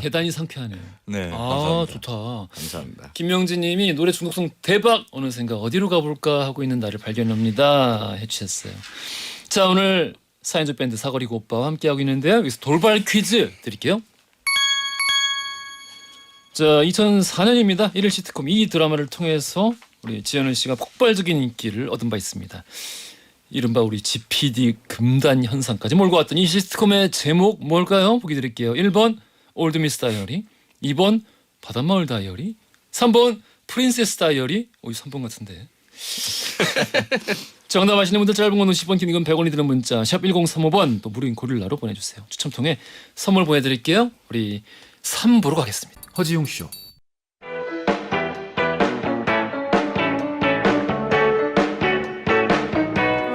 대단히 상쾌하네요. 네. 감사합니다. 좋다. 감사합니다. 김명진 님이 노래 중독성 대박 어느샌가 어디로 가볼까 하고 있는 나를 발견합니다 해주셨어요. 자 오늘 사인조 밴드 사거리 그 오빠와 함께하고 있는데요. 여기서 돌발 퀴즈 드릴게요. 자 2004년입니다. 1일 시트콤 이 드라마를 통해서 우리 지현은 씨가 폭발적인 인기를 얻은 바 있습니다. 이른바 우리 GPD 금단 현상까지 몰고 왔던 이 시트콤의 제목 뭘까요? 보기 드릴게요. 1번 올드미스 다이어리, 2번 바닷마을 다이어리, 3번 프린세스 다이어리. 이 3번 같은데. 정답 아시는 분들 짧은 건 50원, 긴 건 100원이 드는 문자 샵 1035번 또 무료인 고릴라로 보내주세요. 추첨 통해 선물 보내드릴게요. 우리 3부로 가겠습니다. 허지용 쇼.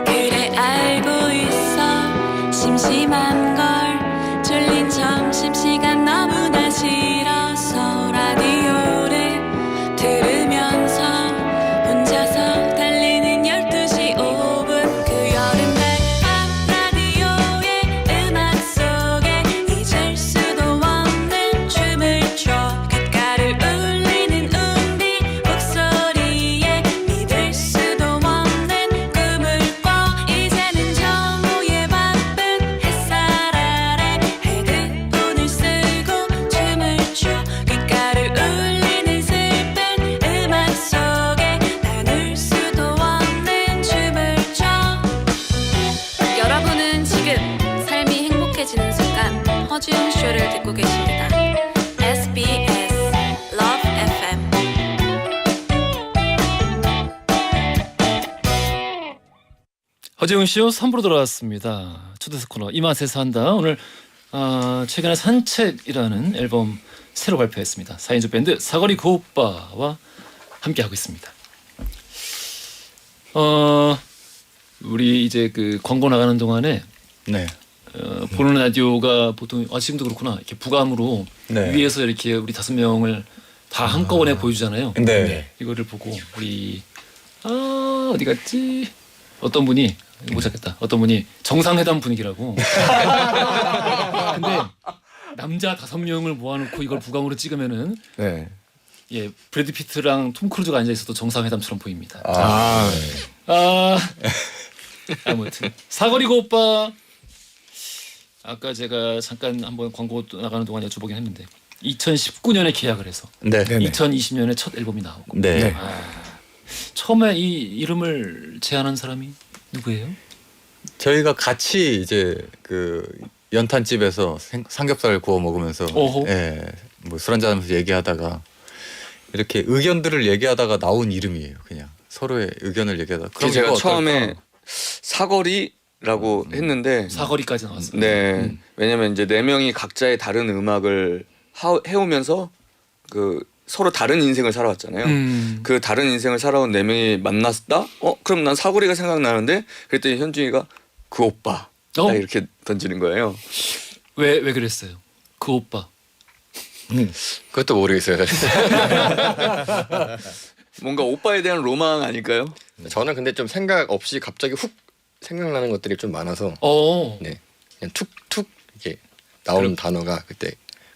그래 알고 있어 심심한 걸 졸린 점심시간 너무나 싫어서 라디오를 들으면서 혼자서 달리는 12시 5분 그 여름날 밤 라디오의 음악 속에 잊을 수도 없는 춤을 춰 귓가를 울리는 우리 목소리에 믿을 수도 없는 꿈을 꿔 이제는 정오의 바쁜 햇살 아래 헤드폰을 쓰고 춤을 춰 귓가를 울리는 슬픈 음악 속에 나눌 수도 없는 춤을 춰 여러분은 지금 삶이 행복해지는 순간 허지웅 쇼를 듣고 계십니다. SBS Love FM 허재훈 씨요 3부로 돌아왔습니다. 초대석 코너 이 맛에서 한다. 오늘 최근에 산책이라는 앨범 새로 발표했습니다. 4인조 밴드 사거리 그 오빠와 함께하고 있습니다. 우리 이제 그 광고 나가는 동안에 네. 보는 라디오가 보통 지금도 그렇구나 이렇게 부감으로 네. 위에서 이렇게 우리 5명을 다 한꺼번에 보여주잖아요. 네. 이거를 보고 우리 어디 갔지? 어떤 분이 못 찾겠다. 어떤 분이 정상회담 분위기라고. 근데 남자 5명을 모아놓고 이걸 부감으로 찍으면은 네. 예 브래드 피트랑 톰 크루즈가 앉아 있어도 정상회담처럼 보입니다. 아무튼 사거리고 오빠 아까 제가 잠깐 한번 광고 나가는 동안 여쭤보긴 했는데 2019년에 계약을 해서 네. 네네. 2020년에 첫 앨범이 나오고 네. 처음에 이 이름을 제안한 사람이 누구예요? 저희가 같이 이제 그 연탄집에서 삼겹살 구워 먹으면서 어허. 예, 뭐 술 한잔 하면서 얘기하다가 이렇게 의견들을 얘기하다가 나온 이름이에요. 그냥 서로의 의견을 얘기하다가 그럼 제가 이거 처음에 어떨까? 사거리라고 했는데 사거리까지 나왔어요. 네. 왜냐면 이제 4명이 각자의 다른 음악을 해오면서 그 서로 다른 인생을 살아왔잖아요. 그 다른 인생을 살아온 4명이 만났다? 그럼 난 사거리가 생각나는데 그랬더니 현중이가 그 오빠 딱 이렇게 던지는 거예요. 왜 그랬어요? 그 오빠. 그것도 모르겠어요. 뭔가 오빠에 대한 로망 아닐까요? 저는 근데 좀 생각 없이 갑자기 훅 생각나는 것들이 좀 많아서 네 그냥 툭툭 이렇게 나오는 단어가 그때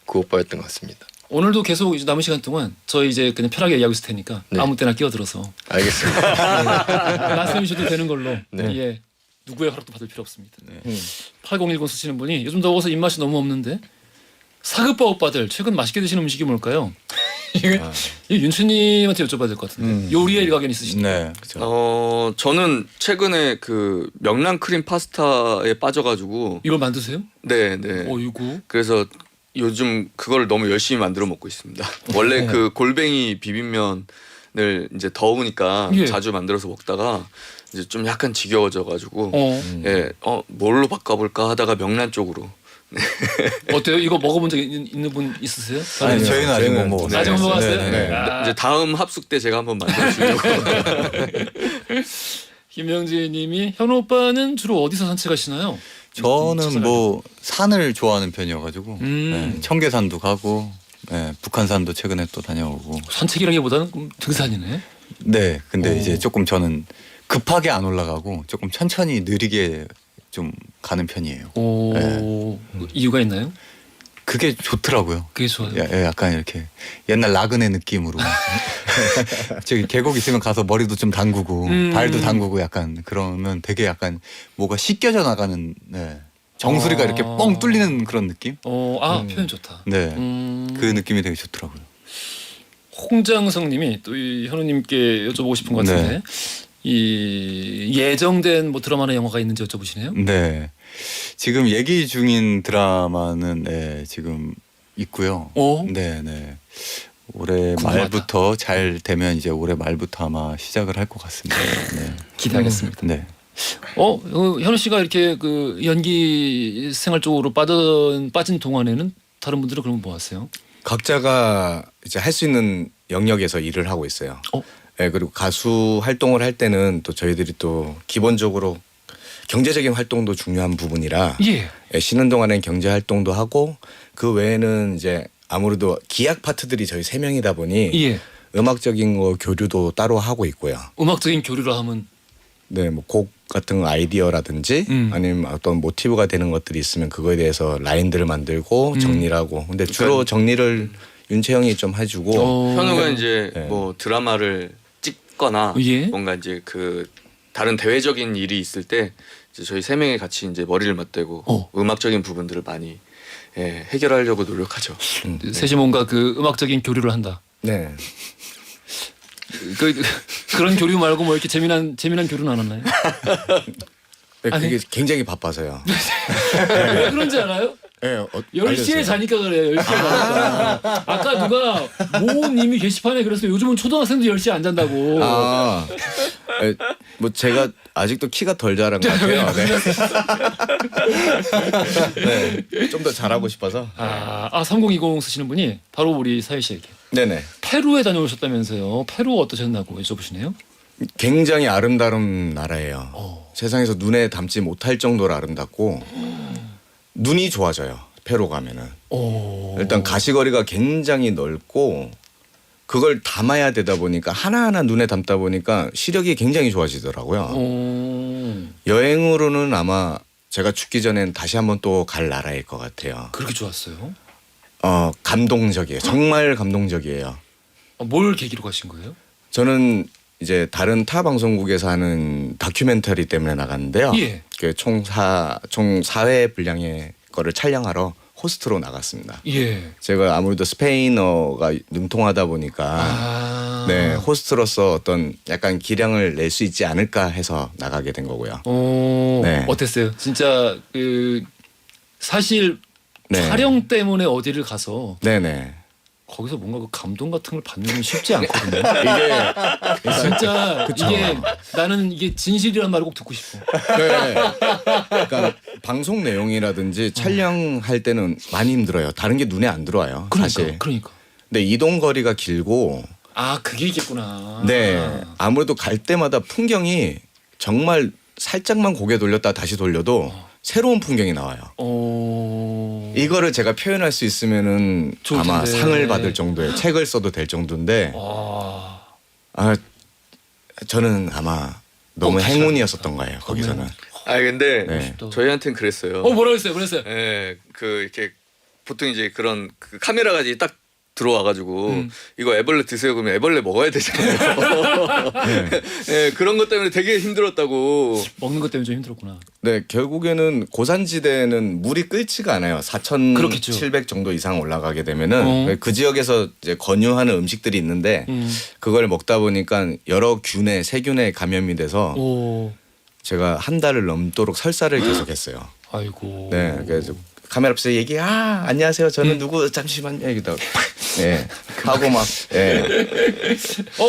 그 오빠였던 것 같습니다. 오늘도 계속 이제 남은 시간 동안 저희 이제 그냥 편하게 얘기하고 있을 테니까 네. 아무 때나 끼어들어서 알겠습니다. 말씀해주셔도 되는 걸로 네. 예 누구의 허락도 받을 필요 없습니다. 8010 쓰시는 분이 요즘 더워서 입맛이 너무 없는데 사극바 오빠들 최근 맛있게 드시는 음식이 뭘까요? 이게 윤수님한테 여쭤봐야 될 것 같은데 요리에 일가견 있으시죠? 네. 저는 최근에 그 명란 크림 파스타에 빠져가지고 이걸 만드세요? 네. 어이구. 그래서 요즘 그걸 너무 열심히 만들어 먹고 있습니다. 원래 그 골뱅이 비빔면을 이제 더우니까 예. 자주 만들어서 먹다가 이제 좀 약간 지겨워져가지고 어. 뭘로 바꿔볼까 하다가 명란 쪽으로. 어때요? 이거 먹어본 적 있는 분 있으세요? 아니 저희는 아직 못 먹었어요. 아직 못 먹었어요? 네. 이제 다음 합숙 때 제가 한번 만들어 주려고. 김영진님이 현우 오빠는 주로 어디서 산책하시나요? 저는 뭐 산을 좋아하는 편이어가지고 음. 네, 청계산도 가고 북한산도 최근에 또 다녀오고. 산책이라기보다는 등산이네. 네. 근데 오. 이제 조금 저는 급하게 안 올라가고 조금 천천히 느리게 좀 가는 편이에요. 오 이유가 있나요? 그게 좋더라고요. 그게 좋아요. 약간 이렇게 옛날 나그네 느낌으로 저기 계곡 있으면 가서 머리도 좀 담그고 발도 담그고 약간 그러면 되게 약간 뭐가 씻겨져 나가는 정수리가 이렇게 뻥 뚫리는 그런 느낌? 표현 좋다. 네. 그 느낌이 되게 좋더라고요. 홍장성님이 또 이 현우님께 여쭤보고 싶은 것 같은데 네. 이 예정된 뭐 드라마나 영화가 있는지 여쭤보시네요. 네. 지금 얘기 중인 드라마는 지금 있고요. 네. 올해 궁금하다. 말부터 잘 되면 이제 올해 말부터 아마 시작을 할 것 같습니다. 네. 기대하겠습니다. 네. 현우 씨가 이렇게 그 연기 생활 쪽으로 빠진 동안에는 다른 분들은 그러면 뭐 하세요? 각자가 이제 할 수 있는 영역에서 일을 하고 있어요. 네, 그리고 가수 활동을 할 때는 또 저희들이 또 기본적으로 경제적인 활동도 중요한 부분이라 쉬는 동안엔 경제 활동도 하고 그 외에는 이제 아무래도 기악 파트들이 저희 3명이다 보니 음악적인 거 교류도 따로 하고 있고요. 음악적인 교류를 하면 네, 뭐 곡 같은 아이디어라든지 아니면 어떤 모티브가 되는 것들이 있으면 그거에 대해서 라인들을 만들고 정리를 하고. 근데 주로 정리를 윤채영이 좀 해주고. 현우가 이제 뭐 드라마를 찍거나 뭔가 이제 그 다른 대외적인 일이 있을 때 이제 저희 3명이 같이 이제 머리를 맞대고 음악적인 부분들을 많이 해결하려고 노력하죠. 셋이 뭔가 그 음악적인 교류를 한다. 네. 그런 교류 말고 뭐 이렇게 재미난 교류는 안 하나요? 네, 그게 굉장히 바빠서요. 왜 그런지 알아요? 네, 10시에 자니까 그래요. 10시에 자니까. 아까 누가 모님이 게시판에 그래서 요즘은 초등학생도 10시에 안 잔다고. 뭐 제가 아직도 키가 덜 자란 것 같아요. 네. 좀 더 잘하고 싶어서. 3020 쓰시는 분이 바로 우리 사희 씨에게. 네네. 페루에 다녀오셨다면서요. 페루 어떠셨나고 여쭤보시네요. 굉장히 아름다운 나라예요. 세상에서 눈에 담지 못할 정도로 아름답고 눈이 좋아져요. 페루 가면은. 일단 가시거리가 굉장히 넓고 그걸 담아야 되다 보니까 하나하나 눈에 담다 보니까 시력이 굉장히 좋아지더라고요. 여행으로는 아마 제가 죽기 전엔 다시 한번 또 갈 나라일 것 같아요. 그렇게 좋았어요? 감동적이에요. 정말 감동적이에요. 뭘 계기로 가신 거예요? 저는 이제 다른 타 방송국에서 하는 다큐멘터리 때문에 나갔는데요. 예. 총 4회 분량의 거를 촬영하러 호스트로 나갔습니다. 예. 제가 아무래도 스페인어가 능통하다 보니까 네, 호스트로서 어떤 약간 기량을 낼 수 있지 않을까 해서 나가게 된 거고요. 네. 어땠어요? 진짜 그 사실 네. 촬영 때문에 어디를 가서 네네. 거기서 뭔가 그 감동 같은 걸 받는 건 쉽지 않거든요. 이게 진짜 그쵸. 이게 나는 이게 진실이란 말을 꼭 듣고 싶어. 네. 그러니까 방송 내용이라든지 촬영할 때는 많이 힘들어요. 다른 게 눈에 안 들어와요. 사실. 그러니까. 근데 이동 거리가 길고 그게 있겠구나. 네. 아무래도 갈 때마다 풍경이 정말 살짝만 고개 돌렸다 다시 돌려도 새로운 풍경이 나와요. 이거를 제가 표현할 수 있으면은 좋을 아마 텐데. 상을 받을 정도의 책을 써도 될 정도인데 저는 아마 너무 행운이었었던 거예요. 거기서는. 근데 네. 저희한테는 그랬어요. 뭐라 그랬어요? 예, 그 이렇게 보통 이제 그런 그 카메라가 이제 딱 들어와가지고 이거 애벌레 드세요 그러면 애벌레 먹어야 되잖아요. 네, 그런 것 때문에 되게 힘들었다고. 먹는 것 때문에 좀 힘들었구나. 네, 결국에는 고산지대는 물이 끓지가 않아요. 4,700 정도 이상 올라가게 되면은 그 지역에서 이제 권유하는 음식들이 있는데 그걸 먹다 보니까 여러 균에 세균에 감염이 돼서 제가 한 달을 넘도록 설사를 계속했어요. 아이고. 네, 그래서 카메라 앞에서 안녕하세요. 저는 누구 잠시만요. 여기다 네 하고 막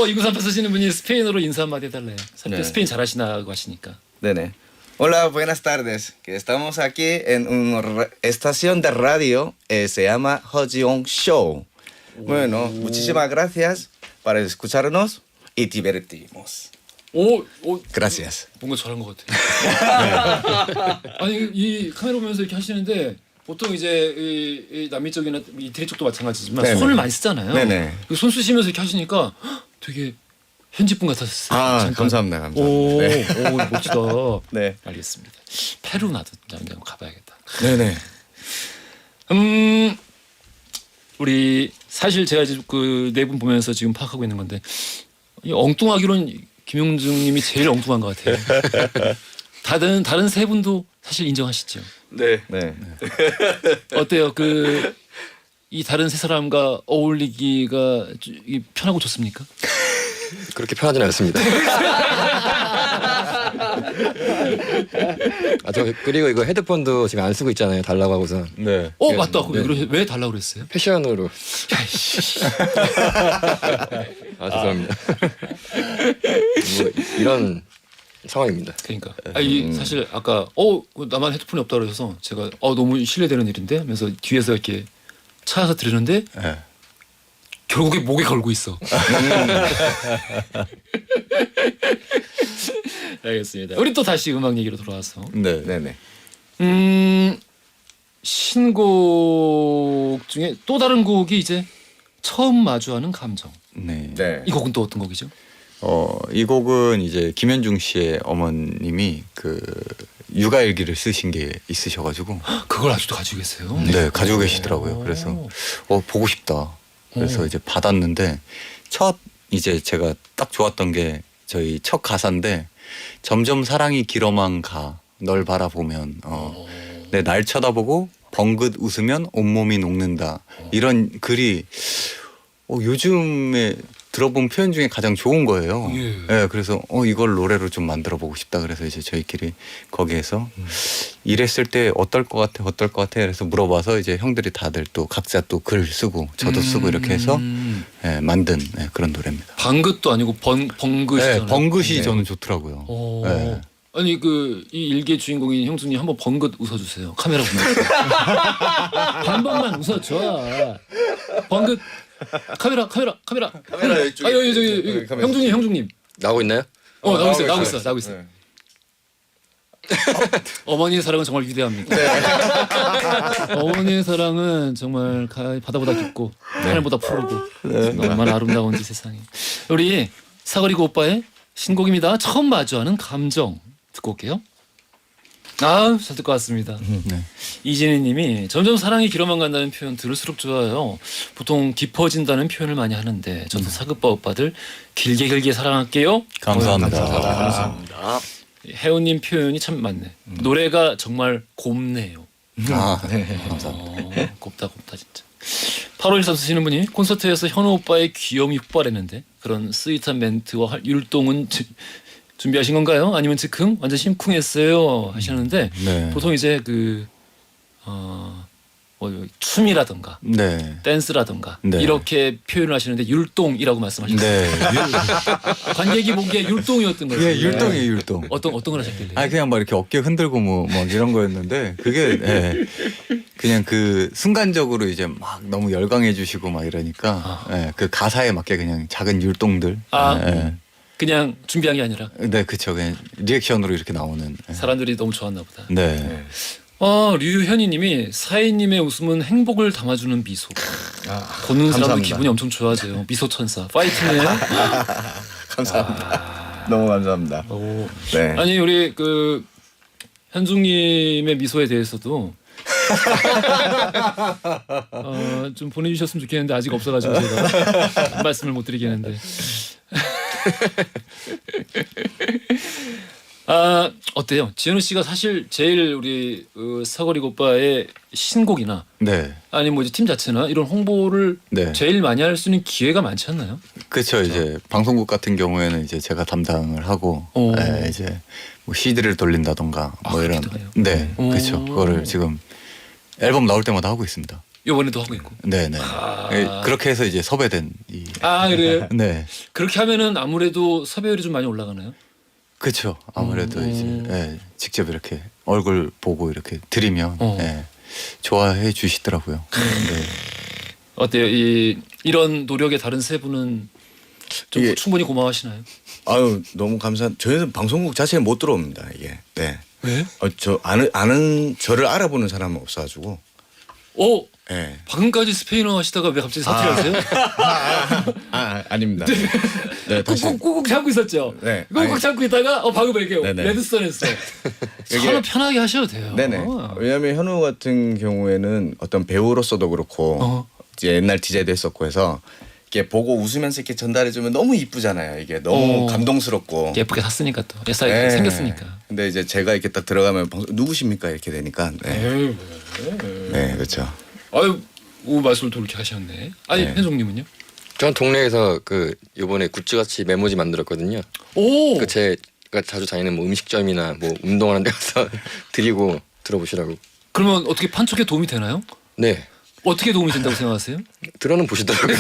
이구삼파 쓰시는 분이 스페인어로 인사 한마디 해달래요. 네. 스페인 잘하시나고 하시니까. 네네. Hola, buenas tardes. Que estamos aquí en una estación de radio se llama Hojiong Show. Bueno, muchísimas gracias para escucharnos y divertimos. Gracias. 뭔가 잘한 것 같아요. 아니 이 카메라 보면서 이렇게 하시는데 보통 이제 이 남미 쪽이나 이태리 쪽도 마찬가지지만 네네. 손을 많이 쓰잖아요. 네네. 손 쓰시면서 이렇게 하시니까 되게 현지분 같았어요. 잠깐. 감사합니다. 오, 네. 오 멋지다. 네. 알겠습니다. 페루 나도 한번 가봐야겠다. 네네. 우리 사실 제가 지금 그 네 분 보면서 지금 파악하고 있는 건데 이 엉뚱하기로는 김용중님이 제일 엉뚱한 것 같아요. 다른 세 분도 사실 인정하시죠? 네. 네. 어때요? 이 다른 세 사람과 어울리기가 편하고 좋습니까? 그렇게 편하지는 않습니다. 그리고 이거 헤드폰도 지금 안 쓰고 있잖아요. 달라고 하고서. 네. 맞다. 왜 달라고 그랬어요? 패션으로. 죄송합니다. 뭐 이런 상황입니다. 그러니까 사실 아까 나만 헤드폰이 없다 그래서 제가 너무 실례되는 일인데 하면서 뒤에서 이렇게 찾아서 들으는데 결국에 목에 걸고 있어. 알겠습니다. 우리 또 다시 음악 얘기로 돌아와서 네네. 신곡 중에 또 다른 곡이 이제 처음 마주하는 감정. 네. 네. 이 곡은 또 어떤 곡이죠? 이 곡은 이제 김현중 씨의 어머님이 그 육아일기를 쓰신 게 있으셔가지고 그걸 아직도 가지고 계세요? 네, 가지고 계시더라고요. 그래서 보고 싶다. 그래서 이제 받았는데 첫 이제 제가 딱 좋았던 게 저희 첫 가사인데 점점 사랑이 길어만 가 널 바라보면 내 날 쳐다보고 벙긋 웃으면 온몸이 녹는다. 이런 글이 요즘에 들어본 표현 중에 가장 좋은 거예요. 네, 그래서 이걸 노래로 좀 만들어 보고 싶다. 그래서 이제 저희끼리 거기에서 이랬을 때 어떨 것 같아, 그래서 물어봐서 이제 형들이 다들 또 각자 또 글 쓰고 저도 쓰고 이렇게 해서 만든 그런 노래입니다. 방긋도 아니고 벙긋이잖아요. 네, 벙긋이 저는 좋더라고요. 네. 아니 이 일기의 주인공인 형수님 한번 벙긋 웃어주세요. 카메라 보면서 한 번만 웃어줘. 벙긋. 카메라 카메라 이쪽에. 여기 형중님. 나오고 있나요? 나오고 있어. 네. 어머니의 사랑은 정말 위대합니다. 어머니의 사랑은 정말 바다보다 깊고 하늘보다 푸르고 얼마나 아름다운지 세상에. 우리 사거리고 오빠의 신곡입니다. 처음 마주하는 감정 듣고 올게요. 잘 듣고 왔습니다. 네. 이진희님이 점점 사랑이 길어만 간다는 표현 들을수록 좋아요. 보통 깊어진다는 표현을 많이 하는데 저도 사극바 오빠들 길게 사랑할게요. 감사합니다. 감사합니다. 혜우님 표현이 참 맞네. 노래가 정말 곱네요. 감사합니다. 곱다 진짜. 8월13 쓰시는 분이 콘서트에서 현우 오빠의 귀염이 폭발했는데 그런 스윗한 멘트와 율동은 준비하신 건가요? 아니면 즉흥? 완전 심쿵했어요 하시는데 네. 보통 이제 춤이라든가 네. 댄스라든가 네. 이렇게 표현을 하시는데 율동이라고 말씀하셨어요. 네. 관객이 보기에 율동이었던 거예요. 예, 율동이에요, 율동. 어떤 걸 하셨길래? 그냥 막 이렇게 어깨 흔들고 막 이런 거였는데 그게 그냥 그 순간적으로 이제 막 너무 열광해 주시고 막 이러니까 그 가사에 맞게 그냥 작은 율동들. 그냥 준비한 게 아니라. 네, 그렇죠. 그냥 리액션으로 이렇게 나오는. 사람들이 너무 좋았나 보다. 네. 류현희님이 사인님의 웃음은 행복을 담아주는 미소. 보는 사람도 감사합니다. 기분이 엄청 좋아져요. 미소 천사. 파이팅해요. 감사합니다. 너무 감사합니다. 네. 아니 우리 현중님의 미소에 대해서도 좀 보내주셨으면 좋겠는데 아직 없어가지고 제가 말씀을 못 드리겠는데. 어때요? 지현우 씨가 사실 제일 우리 사거리고 오빠의 신곡이나 네. 아니 뭐 이제 팀 자체나 이런 홍보를 네. 제일 많이 할 수 있는 기회가 많지 않나요? 그렇죠. 이제 방송국 같은 경우에는 이제 제가 담당을 하고 이제 뭐 CD를 돌린다던가 뭐 이런. 그렇게도 해요? 네, 그렇죠. 그거를 지금 앨범 나올 때마다 하고 있습니다. 이번에도 하고 있고. 네네. 그렇게 해서 이제 섭외된 이. 그래요? 네. 그렇게 하면은 아무래도 섭외율이 좀 많이 올라가나요? 그렇죠. 아무래도 이제 직접 이렇게 얼굴 보고 이렇게 드리면 좋아해 주시더라고요. 네. 어때요? 이런 노력에 다른 세 분은 좀 이게- 충분히 고마워하시나요? 아유 너무 감사. 저희는 방송국 자체에 못 들어옵니다. 이게. 네. 왜? 저 아는 저를 알아보는 사람은 없어가지고. 네. 방금까지 스페인어 하시다가 왜 갑자기 사투리하세요? 아닙니다. 네, 다시. 꾹꾹 참고 있었죠. 네. 꾹꾹 참고 있다가 방금 이렇게 네네. 레드선에서 서로 편하게 하셔도 돼요. 네네. 왜냐하면 현우 같은 경우에는 어떤 배우로서도 그렇고 이제 옛날 DJ도 했었고 해서 이렇게 보고 웃으면서 이렇게 전달해주면 너무 이쁘잖아요. 이게 너무 감동스럽고. 예쁘게 샀으니까 또 애써 네. 생겼으니까. 근데 이제 제가 이렇게 딱 들어가면 누구십니까 이렇게 되니까. 네. 네, 그렇죠. 아유, 말씀을 또 이렇게 하셨네. 아니 네. 현종님은요? 전 동네에서 요번에 굿즈같이 메모지 만들었거든요. 오. 제가 자주 다니는 뭐 음식점이나 뭐 운동하는 데 가서 드리고 들어보시라고. 그러면 어떻게 판촉에 도움이 되나요? 네. 어떻게 도움이 된다고 생각하세요? 들어는 보시더라고요.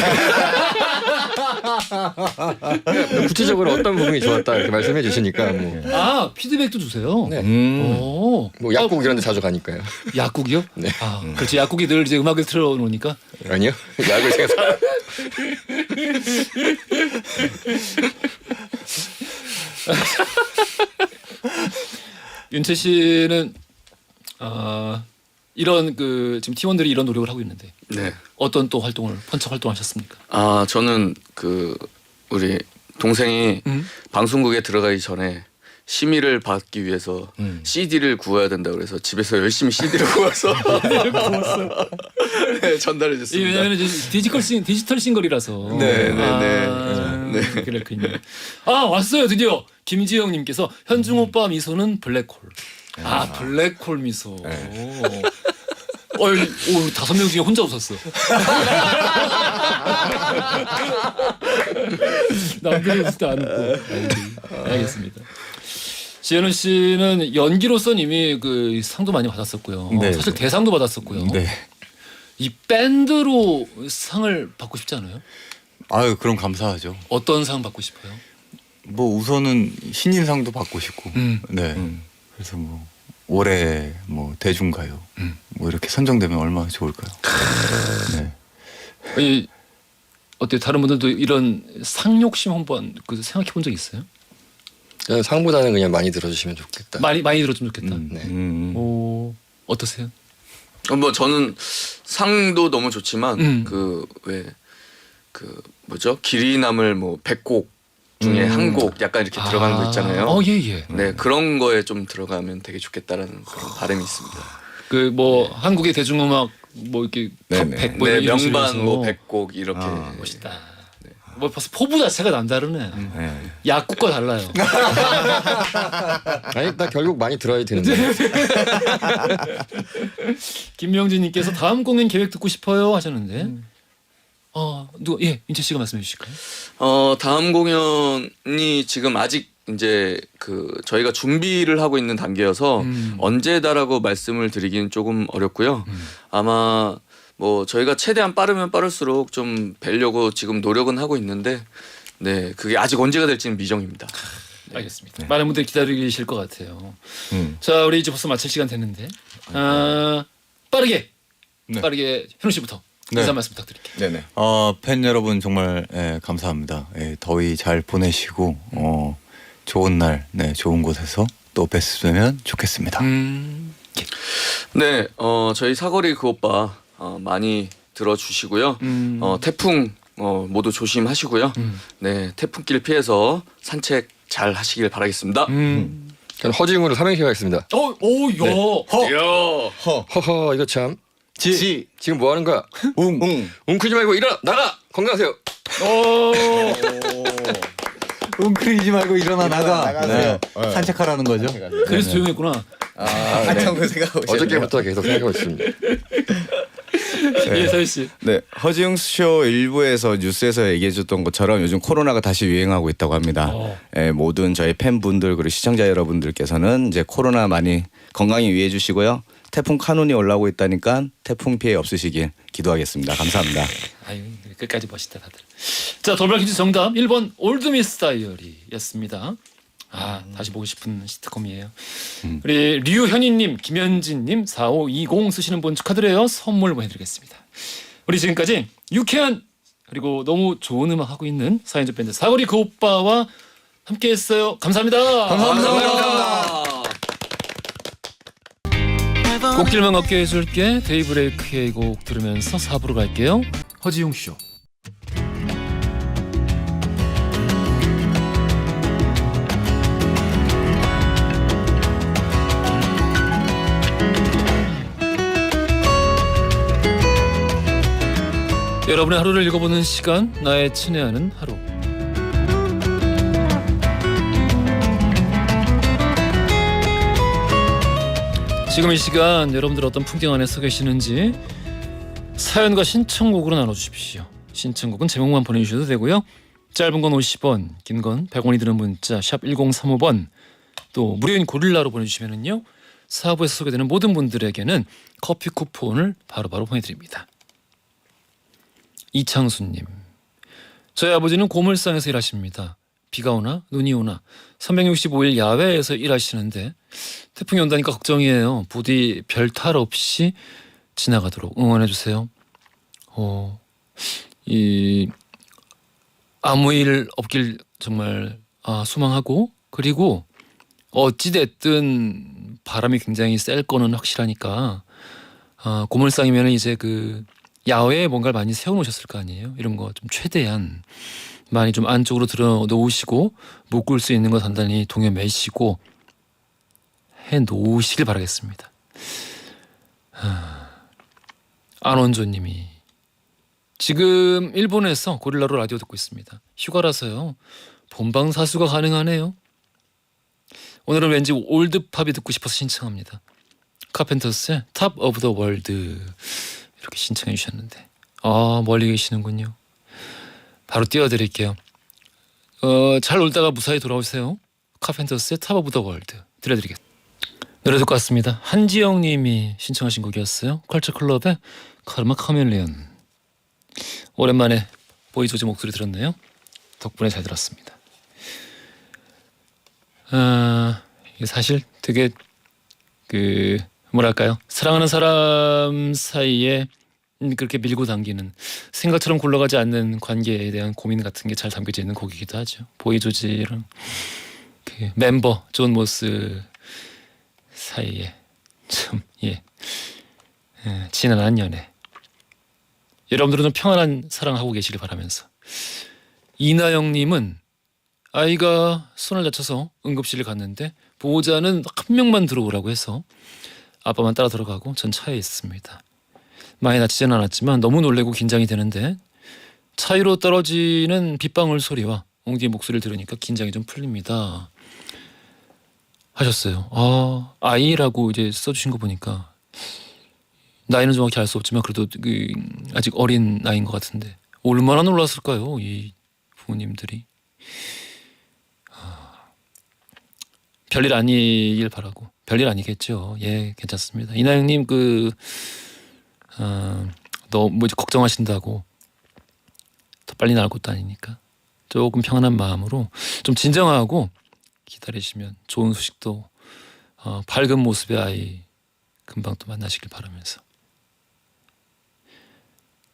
구체적으로 어떤 부분이 좋았다 이렇게 말씀해 주시니까 뭐, 피드백도 주세요. 네. 오. 뭐 약국 이런 데 자주 가니까요. 약국이요? 네. 그렇지. 약국이 늘 이제 음악을 틀어놓으니까. 아니요. 약을 제가 사. 윤채 씨는 이런 지금 팀원들이 이런 노력을 하고 있는데 네. 어떤 또 펀처 활동하셨습니까? 저는 우리 동생이 방송국에 들어가기 전에 심의를 받기 위해서 CD를 구해야 된다 그래서 집에서 열심히 CD를 구워서 네, 전달해 줬습니다. 왜냐하면 디지털 싱글이라서. 네. 그렇군요. 왔어요 드디어 김지영님께서 현중 오빠 미소는 블랙홀. 블랙홀 미소. 오, 5명 중에 혼자 웃었어. 남들이 웃을 때 안 웃고. 알겠습니다. 지현우 씨는 연기로선 이미 상도 많이 받았었고요. 네. 사실 대상도 받았었고요. 네. 이 밴드로 상을 받고 싶지 않아요? 아유, 그럼 감사하죠. 어떤 상 받고 싶어요? 뭐 우선은 신인상도 받고 싶고. 네. 그래서 뭐 올해 뭐 대중가요. 뭐 이렇게 선정되면 얼마나 좋을까요? 네. 어때요? 다른 분들도 이런 상 욕심 한번 생각해 본 적 있어요? 저는 상보다는 그냥 많이 들어주시면 좋겠다. 많이 들었으면 좋겠다. 네. 오 어떠세요? 뭐 저는 상도 너무 좋지만 그 뭐죠? 길이 남을 뭐 100곡 중에 한 곡 약간 이렇게 들어가는 거 있잖아요. 예예. 네, 그런 거에 좀 들어가면 되게 좋겠다라는 그런 바람이 있습니다. 그 뭐 한국의 대중음악 뭐 이렇게 탑 네네. 100 뭐 네, 이런 명반 식으로 뭐 100곡 이렇게. 멋있다. 뭐 벌써 포부 자체가 남다르네. 네. 약국과 달라요. 아니 나 결국 많이 들어야 되는데. 김명진님께서 다음 공연 계획 듣고 싶어요 하셨는데, 누가 인채 씨가 말씀해 주실까요? 다음 공연이 지금 아직 이제 그 저희가 준비를 하고 있는 단계여서 언제다라고 말씀을 드리기는 조금 어렵고요. 아마 뭐 저희가 최대한 빠르면 빠를수록 좀 뵈려고 지금 노력은 하고 있는데, 네 그게 아직 언제가 될지는 미정입니다. 알겠습니다. 많은 분들이 기다리고 계실 것 같아요. 자, 우리 이제 벌써 마칠 시간 됐는데, 빠르게 현우 씨부터 네. 인사 말씀 부탁드릴게요. 네네. 팬 여러분 정말 감사합니다. 더위 잘 보내시고 좋은 날, 좋은 곳에서 또 뵀으면 좋겠습니다. 네, 저희 사거리 그 오빠 많이 들어주시고요. 태풍 모두 조심하시고요. 네, 태풍길 피해서 산책 잘 하시길 바라겠습니다. 저는 허지웅으로 삼행시 가겠습니다. 허허 이거 참. 지금 뭐 하는 거야? 웅크지 말고 일어나 나가 건강하세요. 웅크리지 말고 일어나 나가세요. 네. 산책하라는 거죠. 그래서 조용했구나. 한참 그 생각하고 어저께부터 계속 생각하고 있습니다. 예, 서희 씨. 네, 허지웅 쇼 일부에서 뉴스에서 얘기해줬던 것처럼 요즘 코로나가 다시 유행하고 있다고 합니다. 모든 저희 팬분들 그리고 시청자 여러분들께서는 이제 코로나 많이 건강히 유의해 주시고요. 태풍 카눈이 올라오고 있다니까 태풍 피해 없으시길 기도하겠습니다. 감사합니다. 아유, 끝까지 멋있다 다들. 자, 돌발 퀴즈 정답 1번 올드미스 다이어리였습니다. 다시 보고 싶은 시트콤이에요. 우리 류현희님, 김현진님, 4520 쓰시는 분 축하드려요. 선물 보내드리겠습니다. 우리 지금까지 유쾌한 그리고 너무 좋은 음악 하고 있는 4인조 밴드 사거리 그 오빠와 함께했어요. 감사합니다. 감사합니다. 꽃길만 걷게 해줄게. 데이브레이크의 곡 들으면서 4부로 갈게요. 허지용 쇼. 여러분의 하루를 읽어보는 시간, 나의 친애하는 하루. 지금 이 시간 여러분들 어떤 풍경 안에 서 계시는지 사연과 신청곡으로 나눠주십시오. 신청곡은 제목만 보내주셔도 되고요. 짧은 건 50원, 긴 건 100원이 드는 문자 샵 1035번, 또 무료인 고릴라로 보내주시면은요 4부에서 소개되는 모든 분들에게는 커피 쿠폰을 바로바로 보내드립니다. 이창수님, 저희 아버지는 고물상에서 일하십니다. 비가 오나 눈이 오나 365일 야외에서 일하시는데 태풍이 온다니까 걱정이에요. 부디 별 탈 없이 지나가도록 응원해주세요. 이 아무 일 없길 정말 소망하고, 그리고 어찌됐든 바람이 굉장히 셀 거는 확실하니까 고물상이면 이제 그 야외에 뭔가를 많이 세워놓으셨을 거 아니에요. 이런 거 좀 최대한 많이 좀 안쪽으로 들어 놓으시고 묶을 수 있는 거 단단히 동여 매시고 해 놓으시길 바라겠습니다. 안원조님이 지금 일본에서 고릴라로 라디오 듣고 있습니다. 휴가라서요. 본방사수가 가능하네요. 오늘은 왠지 올드팝이 듣고 싶어서 신청합니다. 카펜터스의 탑 오브 더 월드 이렇게 신청해 주셨는데 멀리 계시는군요. 바로 띄워드릴게요. 잘 놀다가 무사히 돌아오세요. 카펜터스의 탑 오브 더 월드 들려드리겠습니다. 노래 듣고 왔습니다. 한지영님이 신청하신 곡이었어요. 컬처클럽의 카르마 카멜레온. 오랜만에 보이조지 목소리 들었네요. 덕분에 잘 들었습니다. 이게 사실 되게 그 뭐랄까요, 사랑하는 사람 사이에 그렇게 밀고 당기는, 생각처럼 굴러가지 않는 관계에 대한 고민 같은 게 잘 담겨져 있는 곡이기도 하죠. 보이조지랑 그 멤버 존 모스 사이에 참 지난한 연애. 여러분들은 좀 평안한 사랑하고 계시길 바라면서. 이나영님은 아이가 손을 다쳐서 응급실을 갔는데 보호자는 한 명만 들어오라고 해서 아빠만 따라 들어가고 전 차에 있습니다. 많이 다치지는 않았지만 너무 놀래고 긴장이 되는데 차 위로 떨어지는 빗방울 소리와 옹디의 목소리를 들으니까 긴장이 좀 풀립니다. 하셨어요. 아이라고 이제 써주신 거 보니까 나이는 정확히 알 수 없지만 그래도 아직 어린 나이인 것 같은데 얼마나 놀랐을까요, 이 부모님들이. 별일 아니길 바라고. 별일 아니겠죠. 예, 괜찮습니다. 이나영님 너무 걱정하신다고 더 빨리 나을 것도 아니니까 조금 평안한 마음으로 좀 진정하고 기다리시면 좋은 소식도 밝은 모습의 아이 금방 또 만나시길 바라면서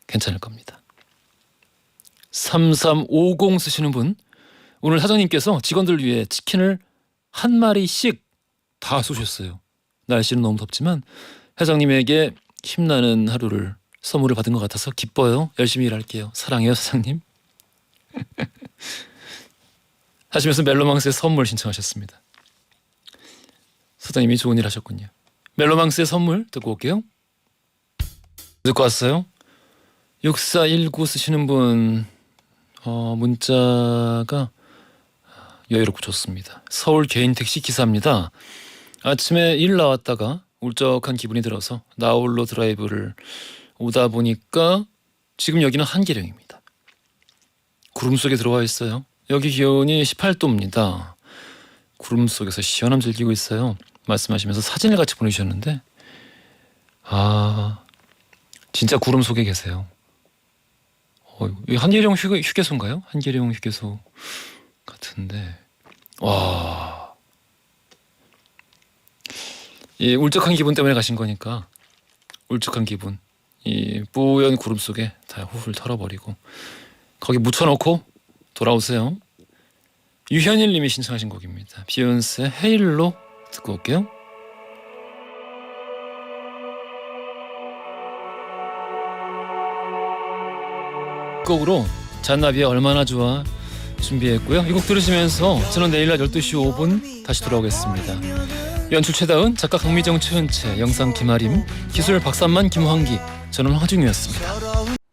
괜찮을 겁니다. 3350 쓰시는 분, 오늘 사장님께서 직원들 위해 치킨을 한 마리씩 다 쏘셨어요. 날씨는 너무 덥지만 회장님에게 힘나는 하루를 선물을 받은 것 같아서 기뻐요. 열심히 일할게요. 사랑해요, 사장님. 하시면서 멜로망스의 선물 신청하셨습니다. 사장님이 좋은 일 하셨군요. 멜로망스의 선물 듣고 올게요. 듣고 왔어요. 6419 쓰시는 분 문자가 여유롭고 좋습니다. 서울 개인 택시 기사입니다. 아침에 일 나왔다가 울적한 기분이 들어서 나홀로 드라이브를 오다 보니까 지금 여기는 한계령입니다. 구름 속에 들어와 있어요. 여기 기온이 18도입니다. 구름 속에서 시원함 즐기고 있어요. 말씀하시면서 사진을 같이 보내주셨는데 진짜 구름 속에 계세요. 한계령 휴게소인가요? 한계령 휴게소 같은데 와, 이 울적한 기분 때문에 가신 거니까 울적한 기분 이 뿌연 구름 속에 다 훌훌 털어버리고 거기 묻혀놓고 돌아오세요. 유현일 님이 신청하신 곡입니다. 비욘세 헤일로 듣고 올게요. 곡으로 잔나비의 얼마나 좋아 준비했고요. 이 곡 들으시면서 저는 내일 낮 12시 5분 다시 돌아오겠습니다. 연출 최다은, 작가 강미정, 최은채, 영상 김아림, 기술 박삼만, 김황기, 저는 화중이었습니다.